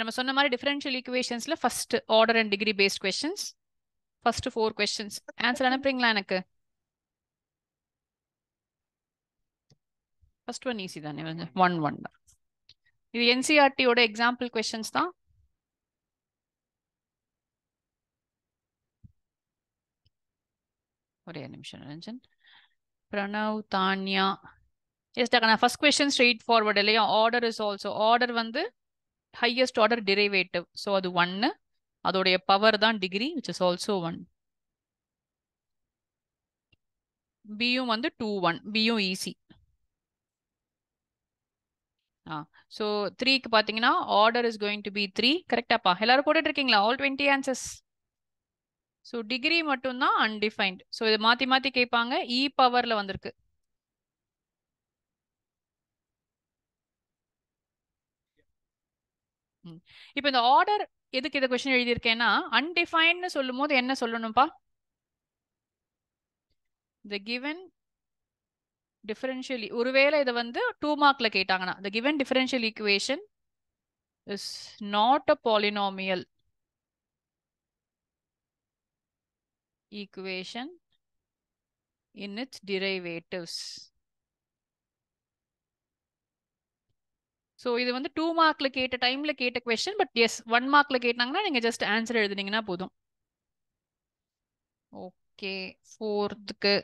நம்ம சொன்ன மாதிரி டிஃபரன்ஷியல் ஈக்குவேஷன்ஸ்ல first order and degree based questions, first 4 questions answer அனுப்புறீங்களா எனக்கு? ஃபர்ஸ்ட் ஒன் ஈஸி தானே, 1 தான். இது என்சிஆர்டியோட எக்ஸாம்பிள் கொஸ்டின்ஸ் தான். ஒரே நிமிஷம் ரஞ்சன். பிரணவ், தான்யா. எஸ் நான் ஃபர்ஸ்ட் கொஸ்டின் ஸ்ட்ரெயிட் ஃபார்வர்ட் இல்லையா? ஆர்டர் இஸ் ஆல்சோ, ஆர்டர் வந்து ஹையஸ்ட் ஆர்டர் டெரிவேட்டிவ், ஸோ அது 1. அதோடைய பவர் தான் டிகிரி, விச் இஸ் ஆல்சோ 1. பியும் வந்து 2 1, பியும் ஈஸி. ஸோ 3க்கு பார்த்தீங்கன்னா order is going to be 3. கரெக்டாப்பா? எல்லாரும் போட்டுட்டு இருக்கீங்களா? All 20 answers. ஸோ டிகிரி மட்டும்தான் அன்டிஃபைன்ட். ஸோ இது மாற்றி மாற்றி கேட்பாங்க. இ பவரில் வந்திருக்கு. இப்போ இந்த ஆர்டர் எதுக்கு இந்த கொஸ்டின் எழுதியிருக்கேன்னா, அன்டிஃபைன்னு சொல்லும் போது என்ன சொல்லணும்ப்பா? the given differential, ஒருவேளை இதை வந்து 2 மார்க்ல கேட்டாங்கன்னா, the given differential equation is not a polynomial equation in its derivatives. So இது வந்து 2 மார்க்ல கேட்ட டைம்ல கேட்ட கொஸ்டின். பட் எஸ் 1 மார்க்ல கேட்டாங்கன்னா நீங்க ஜஸ்ட் ஆன்சர் எழுதுனீங்கன்னா போதும். ஓகே, 4க்கு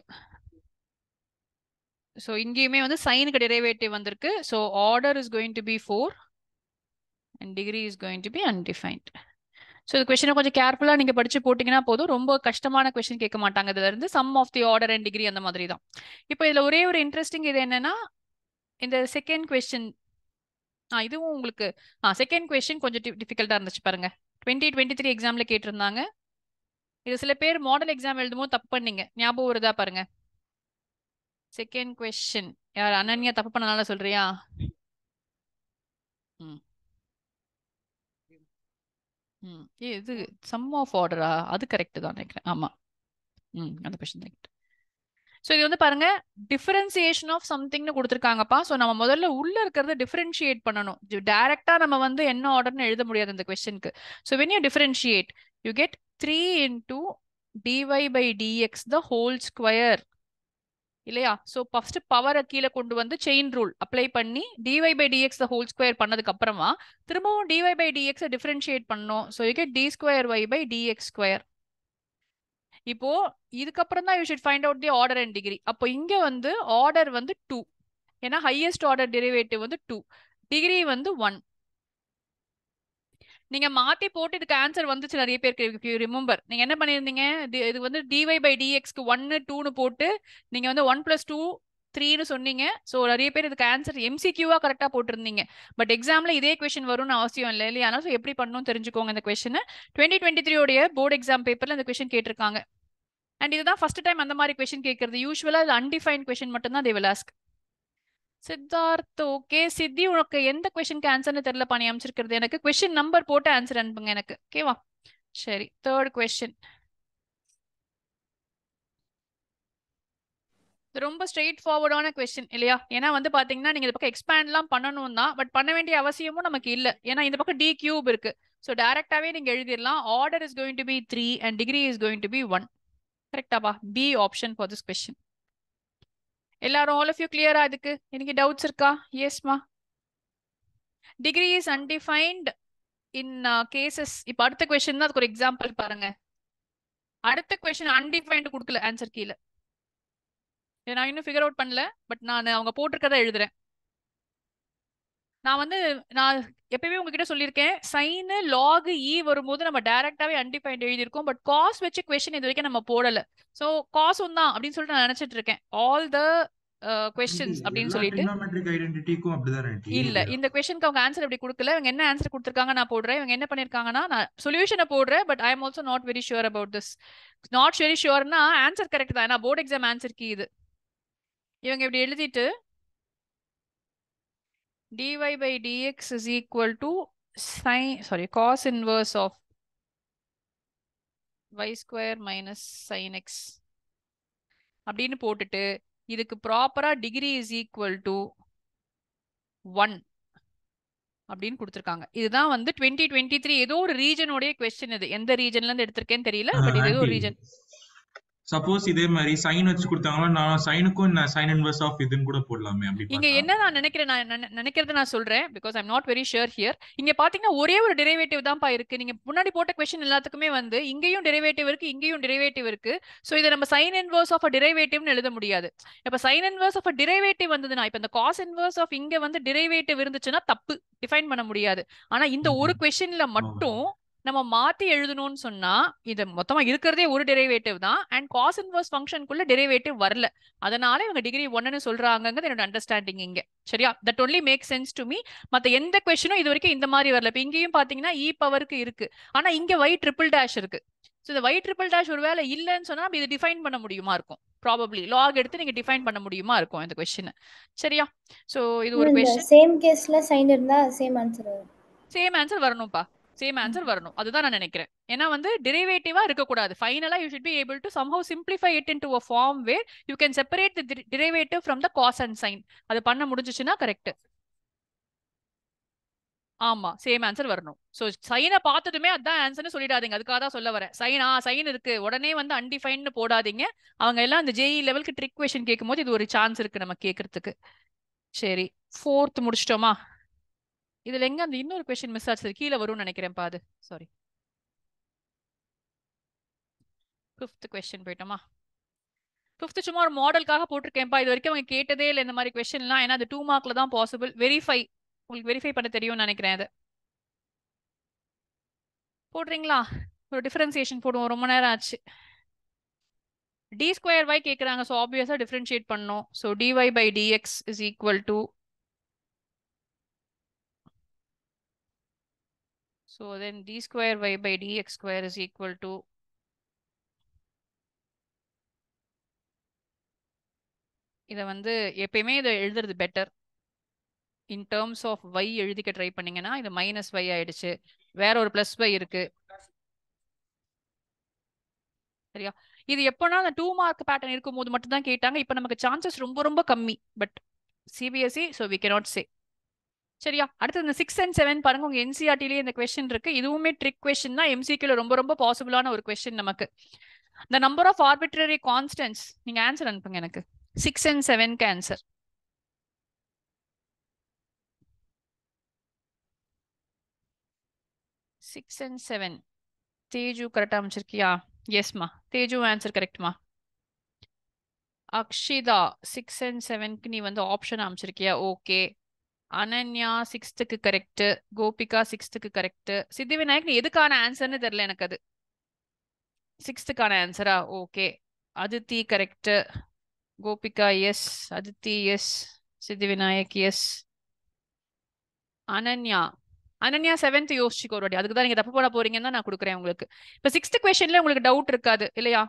ஸோ இங்கேயுமே வந்து சைனுக்கு டெரிவேட்டிவ் வந்திருக்கு. So order is going to be 4 and degree is going to be undefined. So இந்த கொஸ்டினை கொஞ்சம் கேர்ஃபுல்லாக நீங்கள் படிச்சு போட்டிங்கன்னா போதும். ரொம்ப கஷ்டமான கொஸ்டின் கேட்க மாட்டாங்க. இதுல இருந்து sum of the order and degree அந்த மாதிரி தான். இப்போ இதில் ஒரே ஒரு இன்ட்ரெஸ்டிங் இது என்னன்னா, இந்த செகண்ட் கொஸ்டின் இதுவும் உங்களுக்கு செகண்ட் கொஸ்டின் கொஞ்சம் டிஃபிகல்ட்டாக இருந்துச்சு பாருங்க. 2023 எக்ஸாம்ல கேட்டிருந்தாங்க. இது சில பேர் மாடல் எக்ஸாம் எழுதும்போது தப்பு பண்ணீங்க, ஞாபகம் வருதா பாருங்க. செகண்ட் கொஸ்டின் யார்? அனன்யா தப்பு பண்ணனால சொல்றியா? இது சம் ஆஃப் ஆர்டரா? அது கரெக்ட் தான் நினைக்கிறேன். ஆமா, அந்த கொஸ்டின் கரெக்ட். ஸோ இது வந்து பாருங்க, டிஃபரன்சியேஷன் ஆஃப் சம்திங்னு கொடுத்துருக்காங்கப்பா. ஸோ நம்ம முதல்ல உள்ள இருக்கிறத டிஃபரன்ஷியேட் பண்ணணும். டைரக்டா நம்ம வந்து என்ன ஆர்டர்னு எழுத முடியாது இந்த கொஸ்டினுக்கு. So when you differentiate you get 3 into dy by dx the whole square இல்லையா? ஸோ ஃபர்ஸ்ட் பவரை கீழே கொண்டு வந்து செயின் ரூல் அப்ளை பண்ணி dy by dx the whole square பண்ணதுக்கு அப்புறமா திரும்பவும் dy by dx டிஃபரன்ஷியேட் பண்ணணும். So you get d square y by dx square. இப்போ இதுக்கப்புறம் தான் you should find out the order and degree. அப்போ இங்க வந்து ஆர்டர் வந்து 2, ஏன்னா ஹையஸ்ட் ஆர்டர் டெரிவேட்டிவ் வந்து 2, டிகிரி வந்து 1. நீங்க மாத்தி போட்டு இதுக்கு ஆன்சர் வந்துச்சு நிறைய பேருக்கு. ரிமெம்பர் நீங்க என்ன பண்ணிருந்தீங்க, இது வந்து dy by dxக்கு 1 2னு போட்டு நீங்க வந்து 1 + 2 3ன்னு சொன்னீங்க. ஸோ நிறைய பேர் இதுக்கு ஆன்சர் எம்சிக்யூவா கரெக்டா போட்டிருந்தீங்க. பட் எக்ஸாம்ல இதே கொஸ்டின் வரும்னு அவசியம் இல்லை இல்லையா? அதனால எப்படி பண்ணணும் தெரிஞ்சுக்கோங்க. இந்த கொஸ்டின் 2023 உடைய போர்டு எக்ஸாம் பேப்பர்ல இந்த கொஸ்டின் கேட்டிருக்காங்க. அண்ட் இதுதான் ஃபர்ஸ்ட் டைம் அந்த மாதிரி கொஸ்டின் கேட்கறது. யூஸ்வலா இது அன்டிஃபைன்ட் கொஸ்டின் மட்டும் தான் they will ask. Siddharth, okay. சித்தி, உனக்கு எந்த கொஸ்டினுக்கு ஆன்சர்னு தெரியல பண்ணி அமைச்சிருக்கிறது. எனக்கு கொஸ்டின் நம்பர் போட்டு ஆன்சர் அனுப்புங்க எனக்கு. ஓகேவா? சரி, தேர்ட் கொஸ்டின் ரொம்ப ஸ்ட்ரெயிட் ஃபார்வர்டான கொஸ்டின் இல்லையா? ஏன்னா வந்து பாத்தீங்கன்னா நீங்க இந்த பக்கம் எக்ஸ்பேண்ட்லாம் பண்ணணும் தான், பட் பண்ண வேண்டிய அவசியமும் நமக்கு இல்ல. ஏன்னா இந்த பக்கம் d கியூப் இருக்கு. ஸோ டைரக்டாவே நீங்க எழுதிடலாம். Order is going to be 3 and degree is going to be 1. கரெக்டாப்பா? B option for this question. எல்லாரும் ஆல் ஆஃப் யூ கிளியரா? இதுக்கு எனக்கு டவுட்ஸ் இருக்கா? எஸ்மா. Degree is undefined in cases. இப்போ அடுத்த கொஸ்டின் தான் அதுக்கு ஒரு எக்ஸாம்பிள் பாருங்க. அடுத்த கொஸ்டின் அன்டிஃபைன்ட் கொடுக்கல ஆன்சர் கீழே. நான் இன்னும் ஃபிகர் அவுட் பண்ணல, பட் நான் அவங்க போட்டிருக்கதை எழுதுறேன். நான் எப்பயுமே உங்ககிட்ட சொல்லியிருக்கேன், சைனு லாக் இ வரும்போது நம்ம டைரக்டாவே அன்டிஃபைன்ட் எழுதியிருக்கோம். பட் காஸ் வச்சு கொஸ்டின் இது வரைக்கும் நம்ம போடல. ஸோ காசும் தான் அப்படின்னு சொல்லிட்டு நான் நினைச்சிட்டு இருக்கேன். ஆல் த கொஸ்டின்ஸ் அப்படின்னு சொல்லிட்டு இல்ல. இந்த கொஸ்டினுக்கு அவங்க ஆன்சர் அப்படி கொடுக்கல. இவங்க என்ன ஆன்சர் கொடுத்துருக்காங்க நான் போடுறேன். இவங்க என்ன பண்ணிருக்காங்கன்னா, நான் சொல்யூஷனை போடுறேன். But I am also not very sure about this. Not very ஷுர்னா ஆன்சர் கரெக்ட் தான், ஏன்னா போர்டு எக்ஸாம் ஆன்சர் கீ இது. இவங்க இப்படி எழுதிட்டு dy by dx is equal to cos inverse of y square minus sin x அப்படின்னு போட்டுட்டு இதுக்கு ப்ராப்பரா டிகிரி இஸ் ஈக்குவல் டு 1 அப்படின்னு கொடுத்துருக்காங்க. இதுதான் வந்து 2023 ஏதோ ஒரு ரீஜனோடைய கொஸ்டின். இது எந்த ரீஜன்ல இருந்து எடுத்திருக்கேன்னு தெரியல, பட் இது ஏதோ ஆன்டி ஒரு ரீஜன். சப்போஸ் இதே மாதிரி சைன் வச்சு கொடுத்தாங்கன்னா நான் சைனுக்கும் சைன் இன்வர்ஸ் ஆஃப் இதுன்னு கூட போடலாமே அப்படி இங்க பார்த்தா. என்ன நான் நினைக்கிறேன், நான் நினைக்கிறத நான் சொல்றேன், because I'm not very shear here. இங்க பாத்தீங்கன்னா ஒரே ஒரு டெரிவேட்டிவ் தான்ப்பா இருக்கு. நீங்க முன்னாடி போட்ட கொஸ்டின் எல்லாத்துக்குமே வந்து இங்கேயும் டெரிவேட்டிவ் இருக்கு, இங்கேயும் டெரிவேட்டிவ் இருக்கு. சோ இதை நம்ம சைன் இன்வர்ஸ் ஆஃப் அ டெரிவேட்டிவ்னு எழுத முடியாது. இப்ப sine inverse of a derivative வந்ததுன்னா, இப்ப இந்த காஸ் இன்வர்ஸ் ஆஃப் இங்க வந்து டெரிவேட்டிவ் இருந்துச்சுன்னா தப்பு, டிஃபைன் பண்ண முடியாது. ஆனா இந்த ஒரு கொஸ்டின்ல மட்டும் நம்ம மாத்தி எழுதணும்னு சொன்னா, இது மொத்தமா இருக்கிறதே ஒரு டெரிவேட்டிவ் தான், அண்ட் காஸ் இன்வர்ஸ் ஃபங்க்ஷனுக்குள்ள டெரிவேட்டிவ் வரல. அதனால இவங்க டிகிரி 1ன்னு சொல்றாங்கங்கிறது என்னோட அண்டர்ஸ்டாண்டிங் இங்க. சரியா? That only make sense to me. மத்த எந்த கொஸ்டினும் இது வரைக்கும் இந்த மாதிரி வரல. இப்ப இங்கேயும் பாத்தீங்கன்னா இ பவருக்கு இருக்கு, ஆனா இங்க y ட்ரிபிள் டேஷ் இருக்கு. சோ இந்த y ட்ரிபிள் டேஷ் ஒரு வேலை இல்லைன்னு சொன்னா இது டிஃபைன் பண்ண முடியுமா இருக்கும், ப்ராபப்ளி லாக் எடுத்து நீங்க டிஃபைன் பண்ண முடியுமா இருக்கும் இந்த கொஸ்டின். சரியா? சோ இது ஒரு இந்த கொஸ்டின். சேம் கேஸ்ல சைன் இருந்தா சேம் ஆன்சர் வரும். சேம் ஆன்சர் வரணும்ப்பா, சேம் ஆன்சர் வரணும். அதுதான் நான் நினைக்கிறேன். ஏன்னா வந்து டெரிவேட்டிவா இருக்கக்கூடாது. ஃபைனலா you should be able to somehow simplify it into a form where you can separate the derivative from the cos and sin. அது பண்ண முடிஞ்சுச்சுன்னா கரெக்ட். ஆமா, சேம் ஆன்சர் வரணும். சோ சைனை பார்த்ததுமே அதான் ஆன்சர்னு சொல்லிடாதீங்க. அதுக்காக தான் சொல்ல வரேன். சைன் இருக்கு உடனே வந்து அன்டிஃபைன்னு போடாதீங்க. அவங்க எல்லாம் அந்த ஜேஇ லெவலுக்கு ட்ரிக் கொஸ்டின் கேட்கும்போது இது ஒரு சான்ஸ் இருக்கு நம்ம கேட்கறதுக்கு. சரி, ஃபோர்த் முடிச்சிட்டோமா? இதுல எங்க அந்த இன்னொரு கொஸ்டின் மிஸ் ஆச்சு, கீழே வரும்னு நினைக்கிறேன் பாது. சாரி, ஃபிஃப்த் கொஸ்டின் போயிட்டோமா? ஃபிஃப்த் சும்மா ஒரு மாடலுக்காக போட்டிருக்கேன்ப்பா. இது வரைக்கும் அவங்க கேட்டதே இல்லை இந்த மாதிரி கொஸ்டின்லாம். ஏன்னா அது 2 மார்க்ல தான் பாசிபிள். வெரிஃபை, உங்களுக்கு வெரிஃபை பண்ண தெரியும்னு நினைக்கிறேன். அது போடுறீங்களா? ஒரு டிஃபரன்சியேஷன் போடுவோம், ரொம்ப நேரம் ஆச்சு. டி ஸ்கொயர் y கேட்குறாங்க, ஸோ ஆப்வியஸா டிஃபரன்ஷியேட் பண்ணணும். So dy by dx is equal to, so then d square y by dx square is equal to, இதை வந்து எப்பயுமே இதை எழுதுறது better. In terms of y எழுதிக்க ட்ரை பண்ணீங்கன்னா இது மைனஸ் y ஆயிடுச்சு, வேற ஒரு பிளஸ் y இருக்கு. சரியா? இது எப்போனா அந்த 2 மார்க் பேட்டர்ன் இருக்கும்போது மட்டும் தான் கேட்டாங்க. இப்போ நமக்கு சான்சஸ் ரொம்ப ரொம்ப கம்மி, but CBSE, so we cannot say. சரியா? அடுத்து இந்த 6 and 7 பாருங்க, உங்க என்சிஆர்டிலேயே இந்த கொஸ்டின் இருக்கு. இதுவுமே ட்ரிக் கொஸ்டின் தான், எம்சிக்யூல ரொம்ப ரொம்ப பாசிபிளான ஒரு கொஸ்டின் நமக்கு. the number of arbitrary constants, நீங்க ஆன்சர் அனுப்புங்க எனக்கு. 6 and 7க்கு ஆன்சர். சிக்ஸ் அண்ட் செவன் தேஜு கரெக்டா அமைச்சிருக்கியா? எஸ்மா, தேஜு ஆன்சர் கரெக்ட்மா. அக்ஷிதா 6 and 7க்கு நீ வந்து ஆப்ஷன் அமைச்சிருக்கியா? ஓகே. அனன்யா 6க்கு கரெக்ட், கோபிகா 6க்கு கரெக்ட், சித்திவிநாயக் நீ எதுக்கான ஆன்சர்னு தெரியல எனக்கு. அது 6க்கான ஆன்சரா? Okay. Aditi correct, Gopika yes, Aditi yes, Siddhivinayak yes, Ananya. Ananya 7th யோசிச்சுக்கோ ஒரு வாட்டி. அதுக்கு தான் நீங்க தப்பு பண்ண போறீங்கன்னு தான் நான் கொடுக்குறேன் உங்களுக்கு. இப்ப 6th கொஸ்டின்ல உங்களுக்கு டவுட் இருக்காது இல்லையா?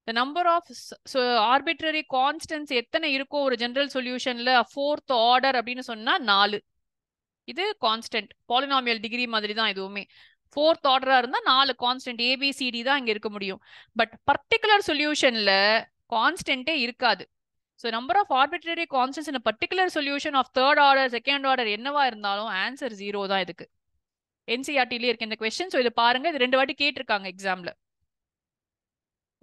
the number of arbitrary constants எத்தனை இருக்கோ ஒரு ஜெனரல் சொல்யூஷன்ல 4th ஆர்டர் அப்படின்னு சொன்னா 4. இது கான்ஸ்டன்ட் பாலினாமியல் டிகிரி மாதிரி தான் இதுவுமே. 4th ஆர்டரா இருந்தா 4 கான்ஸ்டன்ட் ஏபிசிடி தான் இங்க இருக்க முடியும். பட் பர்டிகுலர் சொல்யூஷன்ல கான்ஸ்டன்டே இருக்காது. So number of arbitrary constants in particular solution of 3rd order 2nd order என்னவா இருந்தாலும் ஆன்சர் 0 தான் இதுக்கு. என்சிஆர்டிலேயே இருக்கு இந்த கொஸ்டின். ஸோ இது பாருங்க, இது 2 வாட்டி கேட்டிருக்காங்க எக்ஸாம்ல.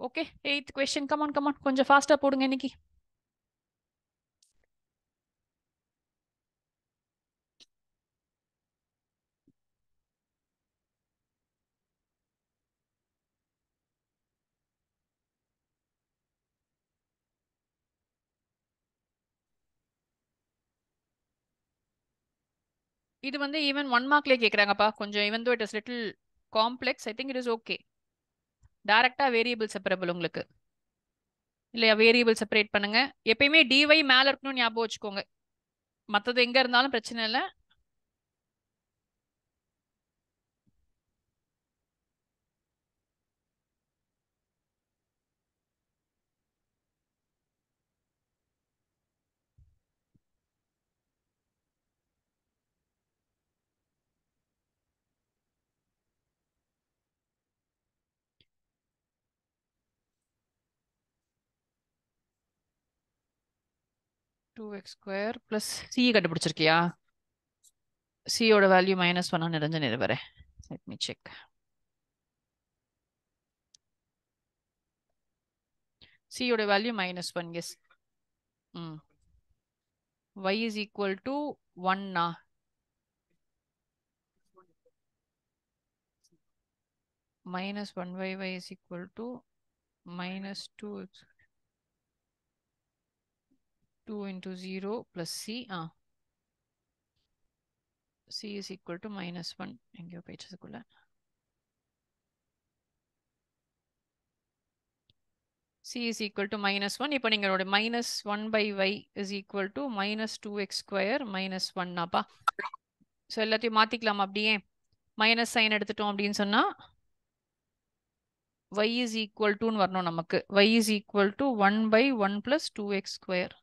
Okay, 8th question. Come on come on, கொஞ்சம் ஃபாஸ்டா போடுங்க இன்னைக்கு. இது வந்து ஈவன் 1 மார்க்லயே கேக்குறாங்கப்பா. கொஞ்சம் even though it is little complex, I think it is okay. டைரக்டா வேரியபிள் செப்பரபிள் உங்களுக்கு இல்லையா? வேரியபிள் செப்பரேட் பண்ணுங்க. எப்பயுமே டிஒய் மேல இருக்கணும்னு ஞாபகம் வச்சுக்கோங்க. மத்தது எங்க இருந்தாலும் பிரச்சனை இல்லை. Two x square plus c கண்டுபிடிச்சிருக்கியா? C ஓட வேல்யூ -1 நிரஞ்சன் இருவரே. Let me check. C ஓட value -1, yes. Y is equal to 1 -1 y is equal to -2 into 0 plus C. C is equal to -1. எங்கேயோ பேச்சதுக்குள்ள C is equal to -1. இப்போ நீங்களோட -1 by y is equal to -2x square -1 அப்பா. So எல்லாத்தையும் மாத்திக்கலாம் அப்படியே. Minus sign எடுத்துட்டோம் அப்படின்னு சொன்னா y is equal to வரணும் நமக்கு. y is equal to 1 by 1 plus 2x square.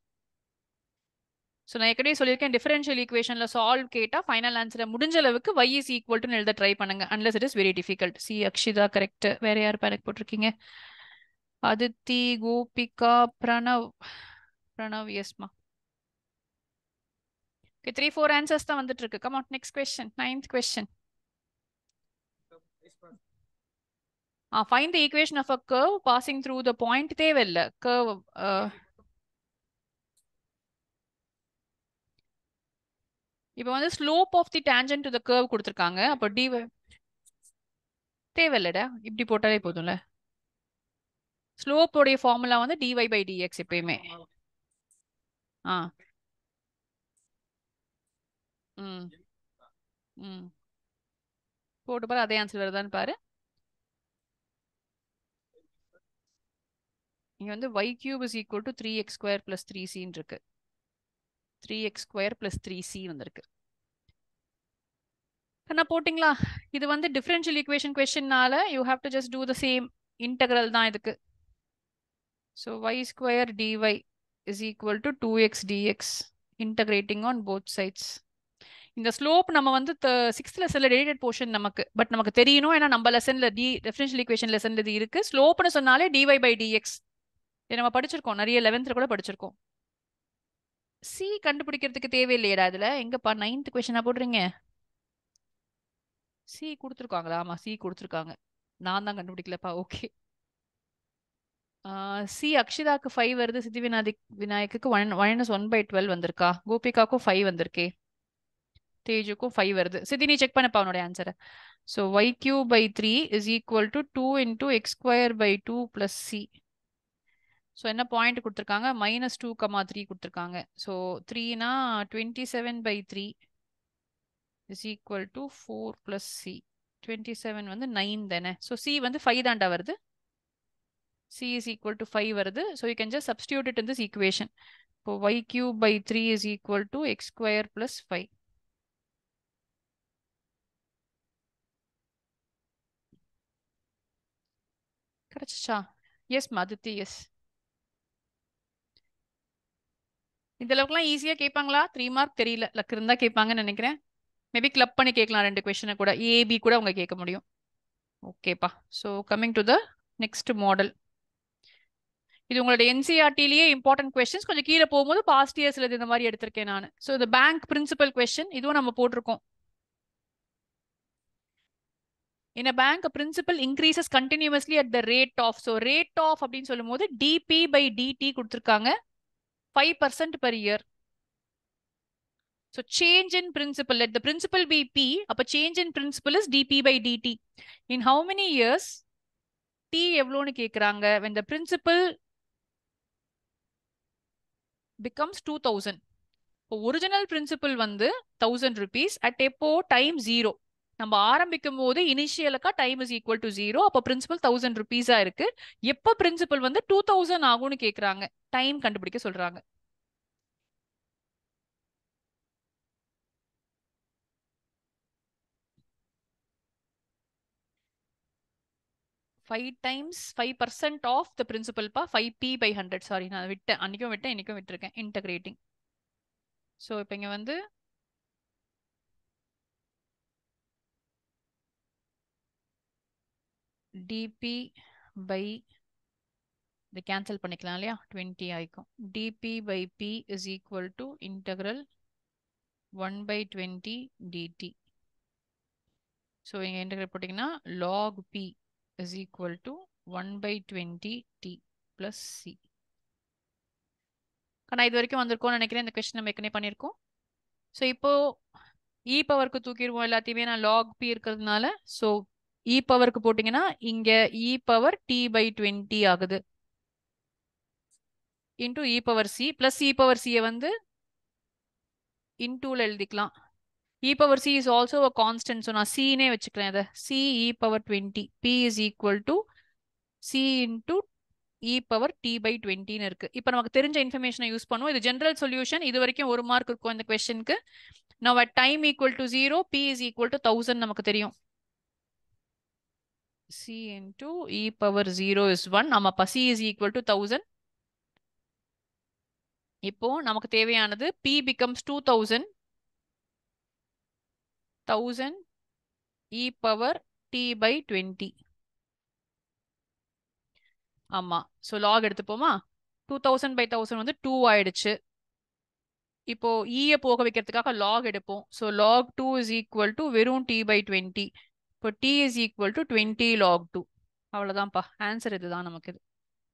So நான் ஏற்கனவே சொல்லியிருக்கேன், டிஃபரன்ஷியல் ஈக்குவேஷன்ல சால்வ் கேட்டா ஃபைனல் ஆன்சரை முடிஞ்ச அளவுக்கு y is equal to எழுத ட்ரை பண்ணுங்க. Unless it is very difficult. C Akshita correct. வேற யார் பேருக்கு போட்டிருக்கீங்க? அதித்தி, கோபிகா, பிரணவ் எஸ்மா. ஓகே, 3-4 ஆன்சர்ஸ் தான் வந்துட்டு இருக்கு. Come on, next question, 9th question. Find the equation of a curve passing through the point. தேவையில்ல curve. இப்போ வந்து slope of the tangent to the curve கொடுத்திருக்காங்க. அப்போ dy தேவையில்லடா, இப்படி போட்டாலே போதும்ல. ஸ்லோப் உடைய ஃபார்முலா வந்து dy by dx எப்பயுமே. ம் ம் போட்டு பாரு, அதே ஆன்சர் வருதான்னு பாரு. இங்க வந்து y cube is equal to 3x square plus 3c இருக்கு. 3x square plus 3c வந்திருக்கு. நான் போட்டிங்களா? இது வந்து டிஃபரன்ஷியல் ஈக்குவேஷன் கொஸ்டின்னால you have to just do the same integral தான் இதுக்கு. ஸோ y square dy is equal to 2x dx integrating on both sides. இந்த ஸ்லோப் நம்ம வந்து 6th லெசன்ல டெரிவேட்டட் போர்ஷன் நமக்கு, பட் நமக்கு தெரியணும், ஏன்னா நம்ம லெசன்ல டிஃபரன்ஷியல் ஈக்குவேஷன் லெசன்ல இது இருக்கு. ஸ்லோப்னு சொன்னாலே dy by dx. இதை நம்ம படிச்சிருக்கோம், நிறைய 11th கூட படிச்சிருக்கோம். சி கண்டுபிடிக்கிறதுக்கு தேவையில்லையடா இதுல. எங்கப்பா 9th கொஸ்டினா போடுறீங்க? சி கொடுத்துருக்காங்களா? ஆமா, சி கொடுத்துருக்காங்க. நான் தான் கண்டுபிடிக்கலப்பா. ஓகே. சி அக்ஷிதாக்கு 5 வருது, சித்தி விநாயக்கு -1/12 வந்திருக்கா, கோபிகாக்கும் 5 வந்திருக்கே, தேஜுக்கும் 5 வருது. சித்தி நீ செக் பண்ணப்பா அவனோட ஆன்சரை. So y cube by 3 is equal to 2 into x square by 2 plus c. So என்ன பாயிண்ட் கொடுத்துருக்காங்க? -2, 3 கொடுத்துருக்காங்க. ஸோ 3னா 27/3 is equal to 4 plus c. 27 வந்து 9 தானே. ஸோ c வந்து 5 தாண்டா வருது. c is equal to 5 வருது. So you can just substitute it in this equation. So y cube by 3 is equal to x square plus 5. கிடைச்சா? Yes Madhithi, yes. இந்த அளவுக்குலாம் ஈஸியா கேட்பாங்களா? 3 மார்க் தெரியல, லக் இருந்தா கேட்பாங்கன்னு நினைக்கிறேன். மேபி கிளப் பண்ணி கேட்கலாம் 2 கொஸ்டினை கூட. ஏபி கூட அவங்க கேட்க முடியும். ஓகேப்பா. So coming to the next model. இது உங்களோட என்சிஆர்டிலேயே இம்பார்ட்டன்ட் கொஸ்டின்ஸ். கொஞ்சம் கீழே போகும்போது பாஸ்ட் இயர்ஸ்ல இந்த மாதிரி எடுத்திருக்கேன் நான். ஸோ இந்த பேங்க் பிரின்சிபல் கொஸ்டின் இதுவும் நம்ம போட்டிருக்கோம். In a bank, a principal increases continuously at the rate of. So rate of அப்படின்னு சொல்லும்போது dp by dt கொடுத்திருக்காங்க 5% per year. So change in principal, let the principal be p, அப்ப change in principal is dp by dt. In how many years? t எவ்வளோன்னு கேட்குறாங்க. when the principal becomes 2000. இப்போ original principal வந்து 1000 rupees at எப்போ time 0. நம்ம ஆரம்பிக்கும் போது இனிஷியலுக்கா time is equal to 0. அப்போ பிரின்சிபல் 1000 rupees இருக்கு. எப்போ பிரின்சிபல் வந்து 2000 ஆகும்னு கேட்குறாங்க. டைம் கண்டுபிடிக்க சொல்றாங்க. Five times 5% of the principal பா 5p/100. சாரி, நான் விட்டேன், அன்னைக்கும் விட்டேன், இன்னைக்கும் விட்டுருக்கேன். இன்டகிரேட்டிங். ஸோ இப்போ இங்க வந்து dp by இதை கேன்சல் பண்ணிக்கலாம் இல்லையா, 20 ஆயிக்கும். dp by p is equal to integral 1/20 dt. So இங்கே இன்டகிரேட் போட்டிங்கன்னா log p is equal to 1/20 t plus c. ஆனால் இது வரைக்கும் வந்திருக்கோம்னு நினைக்கிறேன். இந்த கொஸ்டின் நம்ம ஏற்கனவே பண்ணியிருக்கோம். ஸோ இப்போ இ பவருக்கு தூக்கிடுவோம் எல்லாத்தையுமே. நான் log p இருக்கிறதுனால ஸோ இ பவருக்கு போட்டிங்கன்னா இங்கே இ பவர் t by 20 ஆகுது into e power C plus e power சியை வந்து இன்டூவில் எழுதிக்கலாம். e power c is also a constant. So நான் c நே வச்சுக்கிறேன் அதை. c e power 20. p is equal to c into e power t by 20 ன்னு இருக்கு. இப்போ நமக்கு தெரிஞ்ச இன்ஃபர்மேஷனை யூஸ் பண்ணுவோம். இது ஜெனரல் சொல்யூஷன். இது வரைக்கும் 1 மார்க் இருக்கும் இந்த கொஸ்டினுக்கு. Now at time equal to 0, p is equal to 1000 நமக்கு தெரியும். c into e power 0 is 1. ஆமாப்பா, c is equal to 1000. இப்போ நமக்கு தேவையானது p becomes 2000. 1000 e power t by 20. ஆமா, ஸோ லாக் எடுத்துப்போமா. 2000 by 1000 வந்து 2 ஆயிடுச்சு. இப்போ ஈயை போக வைக்கிறதுக்காக லாக் எடுப்போம். So lock 2 is equal to வெறும் t by 20. இப்போ t is equal to 20 log 2. அவ்வளோதான்ப்பா, answer இதுதான் நமக்கு. இது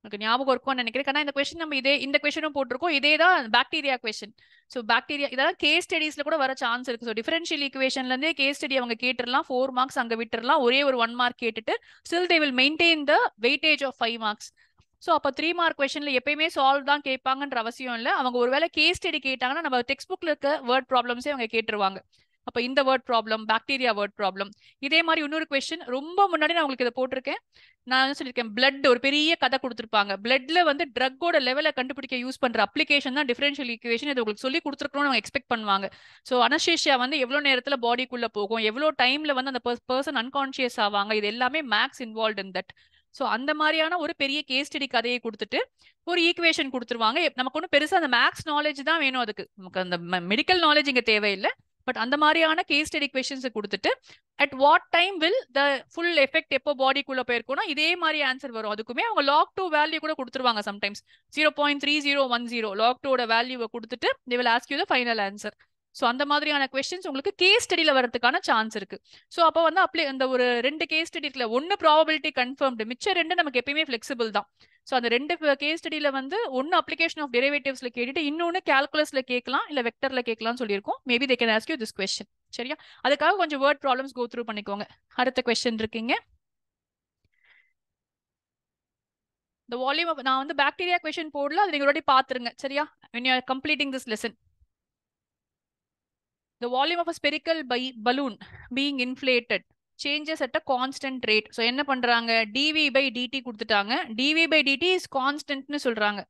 எனக்கு ஞாபகம் இருக்கும்னு நினைக்கிறேன். ஆனால் இந்த கொஸ்டின் நம்ம இந்த கொஸ்டினும் போட்டிருக்கோம். இதே தான் பாக்டீரியா கொஸ்டின். ஸோ பாக்டீரியா இதெல்லாம் கேஸ் ஸ்டடீஸ்ல கூட வர சான்ஸ் இருக்கு. ஸோ டிஃபரன்ஷியல் ஈக்குவேஷன்லேருந்தே கேஸ் ஸ்டடி அவங்க கேட்டுடலாம். 4 மார்க்ஸ் அங்கே விட்டுறலாம். ஒரே ஒரு 1 மார்க் கேட்டுட்டு still they will maintain the weightage of 5 marks. So அப்போ 3 மார்க் கொஸ்டின்ல எப்பயுமே சால்வ் தான் கேட்பாங்கன்ற அவசியம் இல்லை. அவங்க ஒருவேளை கேஸ் ஸ்டடி கேட்டாங்கன்னா நம்ம டெக்ஸ்ட் புக்ல இருக்க வேர்ட் ப்ராப்ளம்ஸே அவங்க கேட்டுருவாங்க. அப்போ இந்த word problem, bacteria word problem. இதே மாதிரி இன்னொரு கொஸ்டின் ரொம்ப முன்னாடி நான் உங்களுக்கு இதை போட்டிருக்கேன். நான் என்ன சொல்லியிருக்கேன், பிளட் ஒரு பெரிய கதை கொடுத்துருப்பாங்க. பிளட்ல வந்து ட்ரக்கோட லெவலை கண்டுபிடிக்க யூஸ் பண்ற அப்ளிகேஷன் தான் டிஃபரன்ஷியல் ஈக்குவேஷன். இது உங்களுக்கு சொல்லி கொடுத்துருக்கணும்னு அவங்க எக்ஸ்பெக்ட் பண்ணுவாங்க. ஸோ அனஸ்தீசியா வந்து எவ்வளோ நேரத்தில் பாடிக்குள்ள போகும், எவ்வளோ டைம்ல வந்து அந்த பர்சன் அன்கான்சியஸ் ஆவாங்க, இது எல்லாமே maths involve in that. So அந்த மாதிரியான ஒரு பெரிய கேஸ் ஸ்டடி கதையை கொடுத்துட்டு ஒரு ஈக்குவேஷன் கொடுத்துருவாங்க. நமக்கு ஒன்றும் பெருசாக அந்த மேக்ஸ் நாலேஜ் தான் வேணும். அதுக்கு நமக்கு அந்த மெடிக்கல் நாலேஜ் இங்கே தேவையில்லை. பட் அந்த மாதிரியான கேஸ் ஸ்டடி கொஸ்டின்ஸ் கொடுத்துட்டு at what time will the full effect எப்போ பாடிக்குள்ள போயிருக்கும்னா இதே மாதிரி ஆன்சர் வரும். அதுக்குமே அவங்க லாக் 2 வேல்யூ கூட கொடுத்துருவாங்க. சம்டைம்ஸ் 0.3010 லாக் 2 வேல்யூவை கொடுத்துட்டு they will ask you the final answer. So அந்த மாதிரியான கொஸ்டின்ஸ் உங்களுக்கு கேஸ் ஸ்டடியில் வரதுக்கான சான்ஸ் இருக்கு. ஸோ அப்போ வந்து அந்த ஒரு 2 கேஸ் ஸ்டடி இருக்குல்ல, 1 ப்ராபபிலிட்டி கன்ஃபர்ம்டு, மிச்சம் 2 நமக்கு எப்பயுமே ஃபிளெக்சிபிள் தான். ஸோ அந்த 2 கேஸ் ஸ்டடியில் வந்து 1 அப்ளிகேஷன் ஆஃப் டெரிவேட்டிவ்ஸ்ல கேட்டுட்டு இன்னொன்று கால்குலஸ்ல கேட்கலாம், இல்லை வெக்டர்ல கேட்கலாம்னு சொல்லியிருக்கோம். Maybe they can ask you this question. சரியா? அதுக்காக கொஞ்சம் வேர்ட் ப்ராப்ளம்ஸ் கோ த்ரூ பண்ணிக்கோங்க. அடுத்த கொஸ்டின் இருக்கீங்க. இந்த வால்யூம் நான் வந்து பாக்டீரியா கொஸ்டின் போடல, அது நீங்க ஒரு வாட்டி பாத்துருங்க. சரியா? when you are completing this lesson. The volume of a spherical balloon being inflated changes at a constant rate. So என்ன பண்றாங்க, dv by dt கொடுத்துட்டாங்க. dv by dt is constant னு சொல்றாங்க.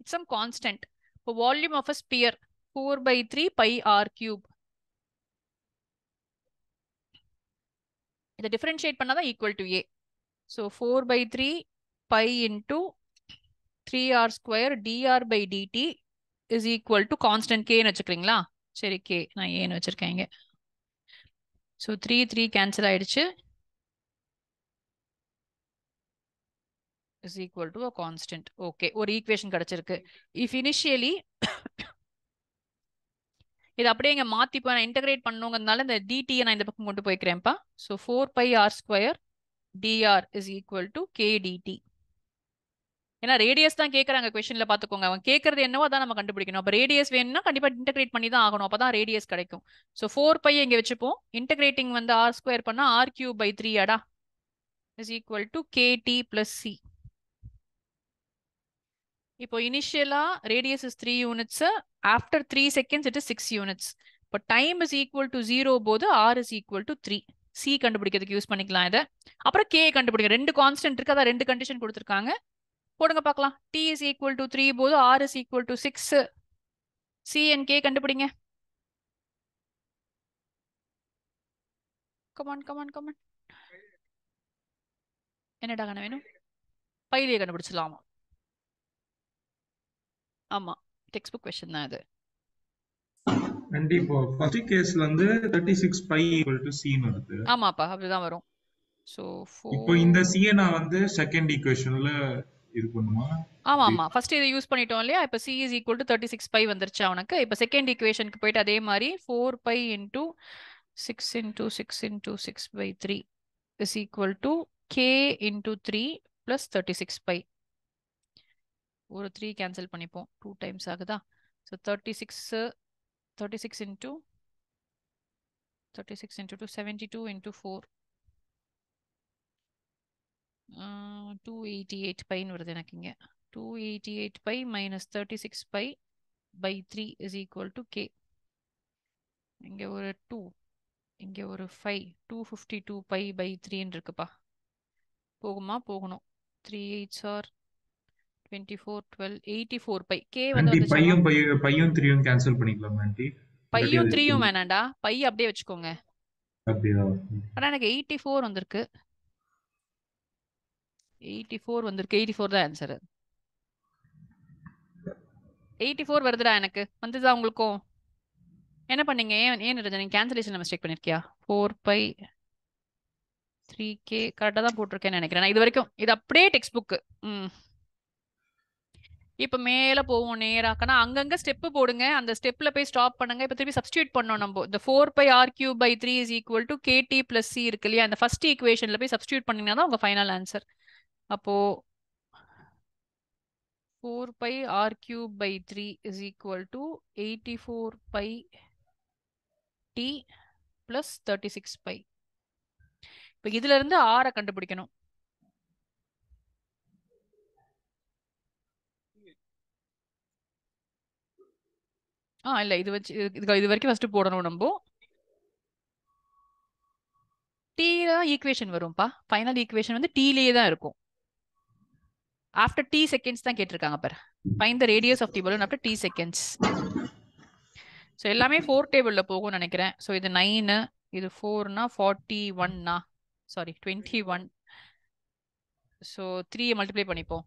It's some constant. இப்போ volume of a sphere 4/3 pi r cube. இதை differentiate பண்ணாதான் equal to a. So 4/3 pi into 3r square dr by dt is equal to constant k ன்னு வச்சுக்கிறீங்களா? சரி, k நான் ஏன்னு வச்சிருக்கேன் இங்க. ஸோ 3 கேன்சல் ஆயிடுச்சு. is equal to a constant. Okay, ஒரு ஈக்குவேஷன் கிடைச்சிருக்கு. if initially இது அப்படியே இங்க மாத்திப்போ, நான் இன்டகிரேட் பண்ணுங்கிறதுனால இந்த dt நான் இந்த பக்கம் கொண்டு போய்க்கிறேன்ப்பா. So 4 pi r square dr is equal to k dt. ஏன்னா ரேடியஸ் தான் கேட்கறாங்க கொஸ்டின்ல, பாத்துக்கோங்க. அவங்க கேட்கறது என்னவோ அதான் நம்ம கண்டுபிடிக்கணும். அப்ப ரேடியஸ் வேணும்னா கண்டிப்பா இன்டகிரேட் பண்ணி தான் ஆகணும். அப்பதான் ரேடியஸ் கிடைக்கும். ஸோ 4 பை இங்க வச்சுப்போம். இன்டகிரேட்டிங் வந்து r ஸ்கொயர் பண்ணா r³ அடா is equal to kt plus c. இப்போ இனிஷியலா radius is 3 units. After 3 seconds it is 6 units. இப்போ டைம் இஸ் ஈக்குவல் டு 0 போது r is equal to 3. c கண்டுபிடிக்கிறதுக்கு யூஸ் பண்ணிக்கலாம் இதை. அப்புறம் k கண்டுபிடிக்க 2 கான்ஸ்டன்ட் இருக்கு, அதான் 2 கண்டிஷன் கொடுத்துருக்காங்க. போடுங்க பார்க்கலாம். t is equal to 3 போது r is equal to 6. c and k கண்டுபிடிங்க. come on. என்னடா கண்ண வேணும்? பையிலே கண்டுபிடிச்சலாமா? ஆமா, டெக்ஸ்ட் புக் क्वेश्चन தான் இது. கண்டிப்பா ஃபர்ஸ்ட் கேஸ்ல வந்து 36 pi equal to c ன்னு வருது. ஆமாப்பா, அப்படிதான் வரும். சோ இப்போ இந்த c நான் வந்து செகண்ட் ஈக்குவேஷன்ல இது பண்ணுமா? ஆமா ஆமா ஃபர்ஸ்ட் இதை யூஸ் பண்ணிட்டோம் இல்லையா? இப்போ c is equal to 36 pi வந்துருச்சு அவனுக்கு. இப்போ செகண்ட் ஈக்குவேஷனுக்கு போயிட்டு அதே மாதிரி 4 pi into 6 into 6 into 6 pi 3 is equal to k into 3 plus 36 pi. ஒரு 3 கேன்சல் பண்ணிப்போம், 2 டைம்ஸ் ஆகுதா? ஸோ 36 into 2 72 into 4 288 பைன்னு வருது எனக்கு இங்க. 288 pi minus 36 pi by 3 is equal to k. இங்க ஒரு 2, இங்க ஒரு 5, 252 பை by 3 இருக்குப்பா. போகுமா? போகணும். 3 8s are 24 12 84 பை. k வந்து ஆண்டி வந்துச்சாமா? பையும் 3யும் கேன்சல் பண்ணிக்கலாம் ஆண்டி. பையும் 3யும் வேணாண்டா, பை அப்படியே வச்சுக்கோங்க. அப்படியா? ஆனா எனக்கு 84 வந்திருக்கு. 84 வந்திருக்கு. 84 தான் ஆன்சர். 84 வருதுடா எனக்கு. வந்துதா உங்களுக்கும்? என்ன பண்ணீங்க? ஏன் நீங்க கேன்சலேஷன் மிஸ்டேக் பண்ணிருக்கியா? 4 பை 3k கரெக்டா தான் போட்டிருக்கேன்னு நினைக்கிறேன். நான் இது வரைக்கும் இது அப்படியே டெக்ஸ்ட் புக். இப்ப மேல போவோம் நேரா. ஆனா அங்கங்க ஸ்டெப் போடுங்க. அந்த ஸ்டெப்ல போய் ஸ்டாப் பண்ணுங்க. இப்ப திருப்பி சப்ஸ்டியூட் பண்ணோம் நம்ம. இந்த 4 pi r cube by 3 is equal to kt plus c இருக்கு இல்லையா? அந்த ஃபர்ஸ்ட் ஈக்குவேஷன்ல போய் சப்ஸ்டியூட் பண்ணீங்கன்னா தான் உங்க ஃபைனல் ஆன்சர். அப்போ 4 pi r cube by 3 is equal to 84 pi t plus 36 pi. இப்போ இதுல இருந்து r கண்டுபிடிக்கணும். இல்ல இது வச்சு இது வரைக்கும் ஃபர்ஸ்ட் போடணும் நம்ம. t தான் ஈக்குவேஷன் வரும்பா. ஃபைனல் ஈக்குவேஷன் வந்து t லயே தான் இருக்கும். ஆஃப்டர் t செகண்ட்ஸ் தான் கேட்டிருக்காங்க பாரு. Find the radius of the balloon after t seconds. So எல்லாமே 4 டேபிள்ல போகும்னு நினைக்கிறேன். ஸோ இது 9, இது 4னா 41னா சாரி 21. ஸோ 3 மல்டிப்ளை பண்ணிப்போம்.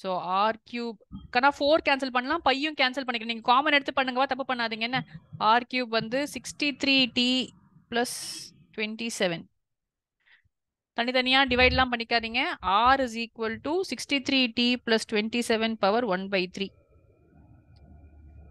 ஸோ ஆர் கியூப் கனா 4 கேன்சல் பண்ணலாம், பையும் கேன்சல் பண்ணிக்கலாம். நீங்கள் காமன் எடுத்து பண்ணுங்கவா, தப்பு பண்ணாதீங்க. என்ன ஆர் கியூப் வந்து 63t பிளஸ் 27. தனித்தனியாக டிவைட்லாம் பண்ணிக்காதீங்க. R is equal to 63t plus 27 power 1/3.